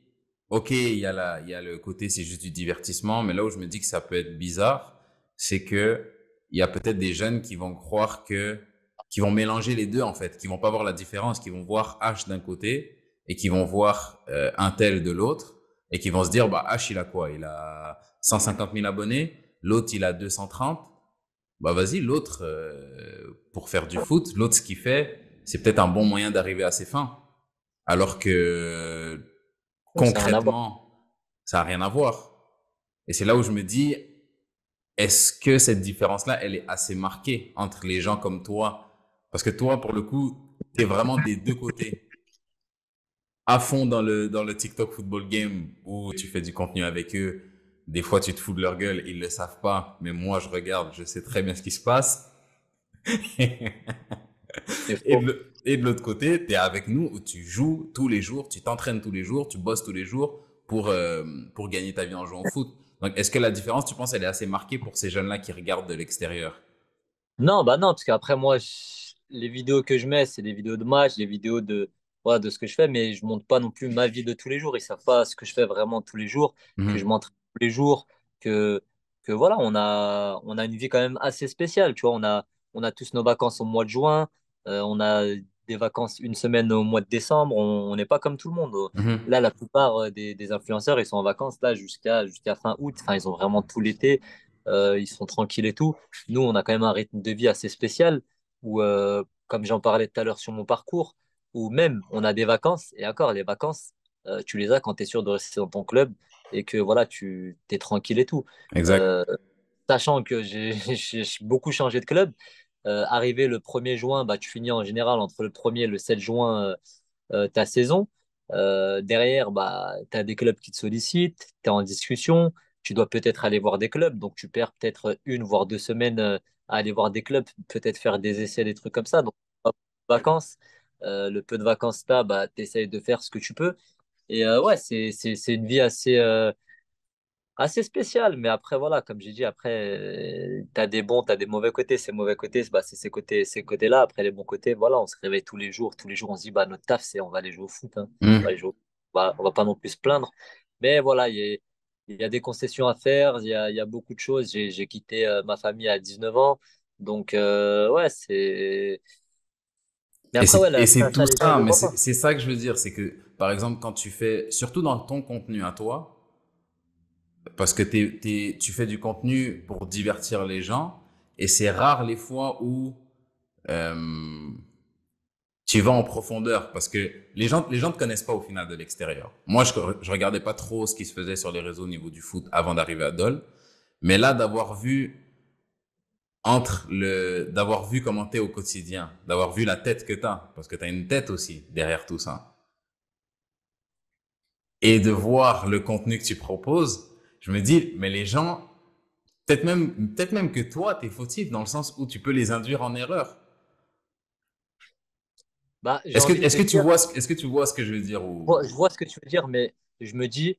S2: OK, il y a le côté, c'est juste du divertissement, mais là où je me dis que ça peut être bizarre, c'est que il y a peut-être des jeunes qui vont croire qui vont mélanger les deux, en fait, qui vont pas voir la différence, qui vont voir H d'un côté et qui vont voir un tel de l'autre et qui vont se dire, bah, H, il a quoi? Il a 150 000 abonnés, l'autre, il a 230. Bah, vas-y, l'autre, pour faire du foot, l'autre, ce qu'il fait, c'est peut-être un bon moyen d'arriver à ses fins. Alors que
S1: Ouais, ça n'a rien à voir.
S2: concrètement, ça n'a rien à voir. Et c'est là où je me dis, est-ce que cette différence-là, elle est assez marquée entre les gens comme toi? Parce que toi, pour le coup, t'es vraiment des deux côtés. À fond dans le TikTok football game où tu fais du contenu avec eux. Des fois, tu te fous de leur gueule, ils le savent pas. Mais moi, je regarde, je sais très bien ce qui se passe.
S1: C'est faux.
S2: Et de l'autre côté, tu es avec nous où tu joues tous les jours, tu t'entraînes tous les jours, tu bosses tous les jours pour gagner ta vie en jouant au foot. Donc, est-ce que la différence, tu penses, elle est assez marquée pour ces jeunes-là qui regardent de l'extérieur?
S1: Non, bah non, parce qu'après, moi, les vidéos que je mets, c'est des vidéos de match, des vidéos voilà, de ce que je fais, mais je montre pas non plus ma vie de tous les jours. Ils savent pas ce que je fais vraiment tous les jours, que je
S2: Mhm.
S1: m'entraîne tous les jours, que, que voilà, on a une vie quand même assez spéciale. Tu vois, on a tous nos vacances au mois de juin, on a des vacances une semaine au mois de décembre, on n'est pas comme tout le monde.
S2: Mhm.
S1: Là, la plupart des influenceurs, ils sont en vacances là jusqu'à fin août. Enfin, ils ont vraiment tout l'été, ils sont tranquilles et tout. Nous, on a quand même un rythme de vie assez spécial où, comme j'en parlais tout à l'heure sur mon parcours, où même on a des vacances, et encore, les vacances, tu les as quand tu es sûr de rester dans ton club et que voilà, tu es tranquille et tout.
S2: Exact.
S1: Euh, Sachant que j'ai beaucoup changé de club, arrivé le 1er juin, bah, tu finis en général entre le 1er et le 7 juin ta saison. Derrière, bah, tu as des clubs qui te sollicitent, tu es en discussion, tu dois peut-être aller voir des clubs, donc tu perds peut-être 1 voire 2 semaines à aller voir des clubs, peut-être faire des essais, des trucs comme ça. Donc, pas de vacances. Le peu de vacances que tu as, bah, tu essayes de faire ce que tu peux. Et ouais, c'est une vie assez spécial. Mais après, voilà, comme j'ai dit, après, tu as des bons, tu as des mauvais côtés. Ces mauvais côtés, bah, c'est ces côtés-là. Après, les bons côtés, voilà, on se réveille tous les jours, on se dit, bah, notre taf, c'est on va aller jouer au foot. Hein. On va aller
S2: Hmm.
S1: jouer on va pas non plus se plaindre. Mais voilà, il y a des concessions à faire, il y a beaucoup de choses. J'ai quitté ma famille à 19 ans. Donc, ouais, c'est. Mais
S2: Et
S1: après, ouais,
S2: c'est tout
S1: ça, les gens, ils
S2: ça,
S1: le
S2: mais
S1: voient pas.
S2: c'est ça que je veux dire, c'est que, par exemple, quand tu fais, surtout dans ton contenu à toi, parce que tu fais du contenu pour divertir les gens, et c'est rare les fois où euh, tu vas en profondeur, parce que les gens te connaissent pas au final de l'extérieur. Moi, je regardais pas trop ce qui se faisait sur les réseaux au niveau du foot avant d'arriver à Dole, mais là, d'avoir vu comment t'es au quotidien, d'avoir vu la tête que t'as, parce que t'as une tête aussi derrière tout ça, et de voir le contenu que tu proposes, je me dis, mais les gens, peut-être même que toi, t'es fautif dans le sens où tu peux les induire en erreur.
S1: Bah, j'ai envie de te dire,
S2: Est-ce que tu vois ce que je veux dire
S1: je vois ce que tu veux dire, mais je me dis,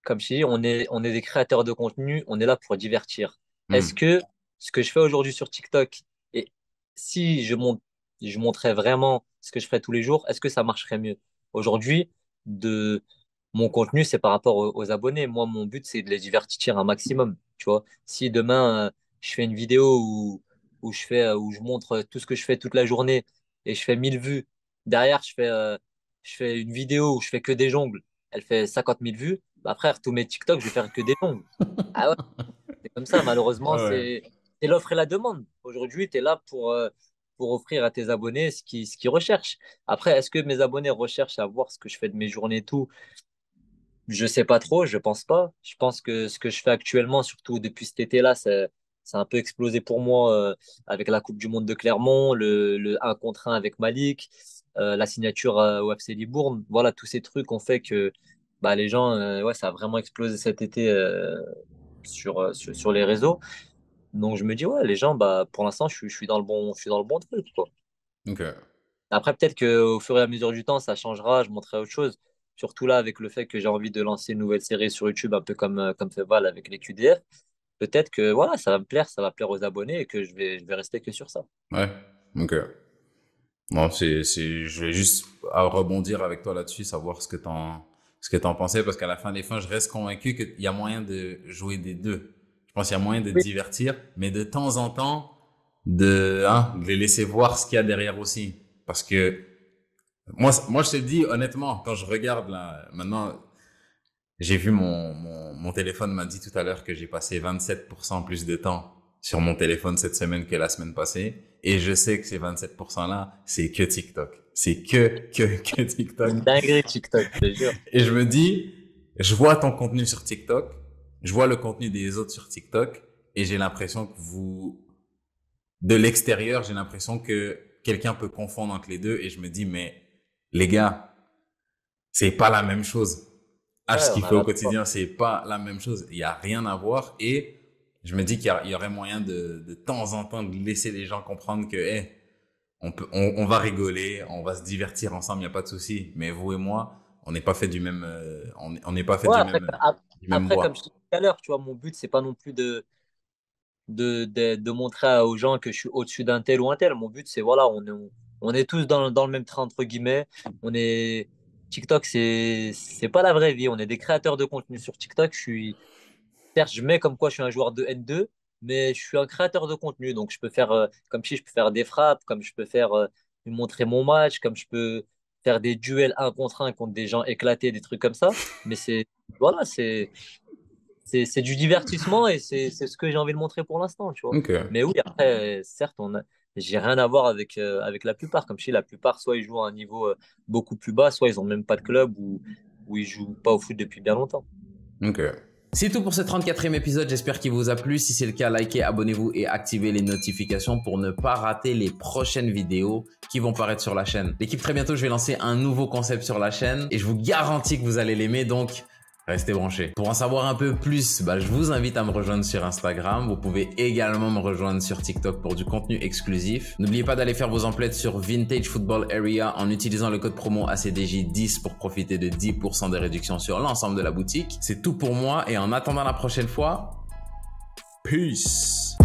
S1: comme je t'ai dit, on est des créateurs de contenu, on est là pour divertir. Est-ce
S2: Hmm.
S1: que ce que je fais aujourd'hui sur TikTok, et si je montrais vraiment ce que je ferais tous les jours, est-ce que ça marcherait mieux? Aujourd'hui, de mon contenu, c'est par rapport aux abonnés. Moi, mon but, c'est de les divertir un maximum. Tu vois, si demain, je fais une vidéo où je montre tout ce que je fais toute la journée et je fais 1000 vues, derrière, je fais une vidéo où je fais que des jongles, elle fait 50 000 vues. Bah frère, tous mes TikTok, je vais faire que des longues. Ah ouais, c'est comme ça, malheureusement,
S2: Ouais.
S1: c'est l'offre et la demande. Aujourd'hui, tu es là pour offrir à tes abonnés ce qu'ils recherchent. Après, est-ce que mes abonnés recherchent à voir ce que je fais de mes journées et tout? Je sais pas trop, je pense pas. Je pense que ce que je fais actuellement, surtout depuis cet été-là, c'est un peu explosé pour moi avec la Coupe du Monde de Clermont, le 1 contre 1 avec Malik, la signature au FC Libourne. Voilà, tous ces trucs ont fait que bah, les gens, ouais, ça a vraiment explosé cet été sur les réseaux. Donc je me dis, ouais, les gens, bah, pour l'instant, je suis dans je suis dans le bon truc, quoi.
S2: Ok.
S1: Après, peut-être qu'au fur et à mesure du temps, ça changera, je montrerai autre chose. Surtout là, avec le fait que j'ai envie de lancer une nouvelle série sur YouTube, un peu comme fait Val avec les QDR. Peut-être que voilà, ça va me plaire, ça va plaire aux abonnés et que je vais rester que sur ça.
S2: Ouais. Ok. Non, je vais juste rebondir avec toi là-dessus, savoir ce que t'en pensais, parce qu'à la fin des fins, je reste convaincu qu'il y a moyen de jouer des deux. Je pense qu'il y a moyen de
S1: Oui.
S2: divertir, mais de temps en temps, de les laisser voir ce qu'il y a derrière aussi. Parce que, moi, je te le dis honnêtement, quand je regarde là, maintenant, j'ai vu mon téléphone m'a dit tout à l'heure que j'ai passé 27% plus de temps sur mon téléphone cette semaine que la semaine passée. Et je sais que ces 27%-là, c'est que TikTok. C'est que
S1: C'est
S2: TikTok.
S1: une dinguerie TikTok, je te jure.
S2: Et je me dis, je vois ton contenu sur TikTok, je vois le contenu des autres sur TikTok, et j'ai l'impression que de l'extérieur, j'ai l'impression que quelqu'un peut confondre entre les deux, et je me dis, mais les gars, c'est pas la même chose. H,
S1: Ouais,
S2: ce
S1: on
S2: qu'il
S1: a
S2: fait au
S1: rien à voir.
S2: quotidien, c'est pas la même chose. Il y a rien à voir. Et je me dis il y aurait moyen de temps en temps de laisser les gens comprendre que, hey, on va rigoler, on va se divertir ensemble, il n'y a pas de souci. Mais vous et moi, on n'est pas fait du même, on n'est pas fait
S1: Ouais, après,
S2: du même
S1: après, comme je
S2: bois.
S1: te disais tout à l'heure, tu vois, mon but, c'est pas non plus de montrer aux gens que je suis au-dessus d'un tel ou un tel. Mon but, c'est voilà, on est tous dans le même train, entre guillemets. On est. TikTok, c'est pas la vraie vie. On est des créateurs de contenu sur TikTok. Certes, je mets comme quoi je suis un joueur de N2, mais je suis un créateur de contenu. Donc, je peux faire, comme si je peux faire des frappes, comme je peux faire, montrer mon match, comme je peux faire des duels un contre un contre des gens éclatés, des trucs comme ça. Mais voilà, c'est du divertissement et c'est ce que j'ai envie de montrer pour l'instant, tu vois.
S2: Ok.
S1: Mais oui, après, certes, j'ai rien à voir avec la plupart. Comme je dis, la plupart, soit ils jouent à un niveau beaucoup plus bas, soit ils ont même pas de club ou ils jouent pas au foot depuis bien longtemps.
S2: Ok. C'est tout pour ce 34e épisode, j'espère qu'il vous a plu. Si c'est le cas, likez, abonnez-vous et activez les notifications pour ne pas rater les prochaines vidéos qui vont paraître sur la chaîne. L'équipe, très bientôt, je vais lancer un nouveau concept sur la chaîne et je vous garantis que vous allez l'aimer. Donc, Restez branchés. Pour en savoir un peu plus, je vous invite à me rejoindre sur Instagram. Vous pouvez également me rejoindre sur TikTok pour du contenu exclusif. N'oubliez pas d'aller faire vos emplettes sur Vintage Football Area en utilisant le code promo ACDJ10 pour profiter de 10% de réduction sur l'ensemble de la boutique. C'est tout pour moi et en attendant la prochaine fois, peace!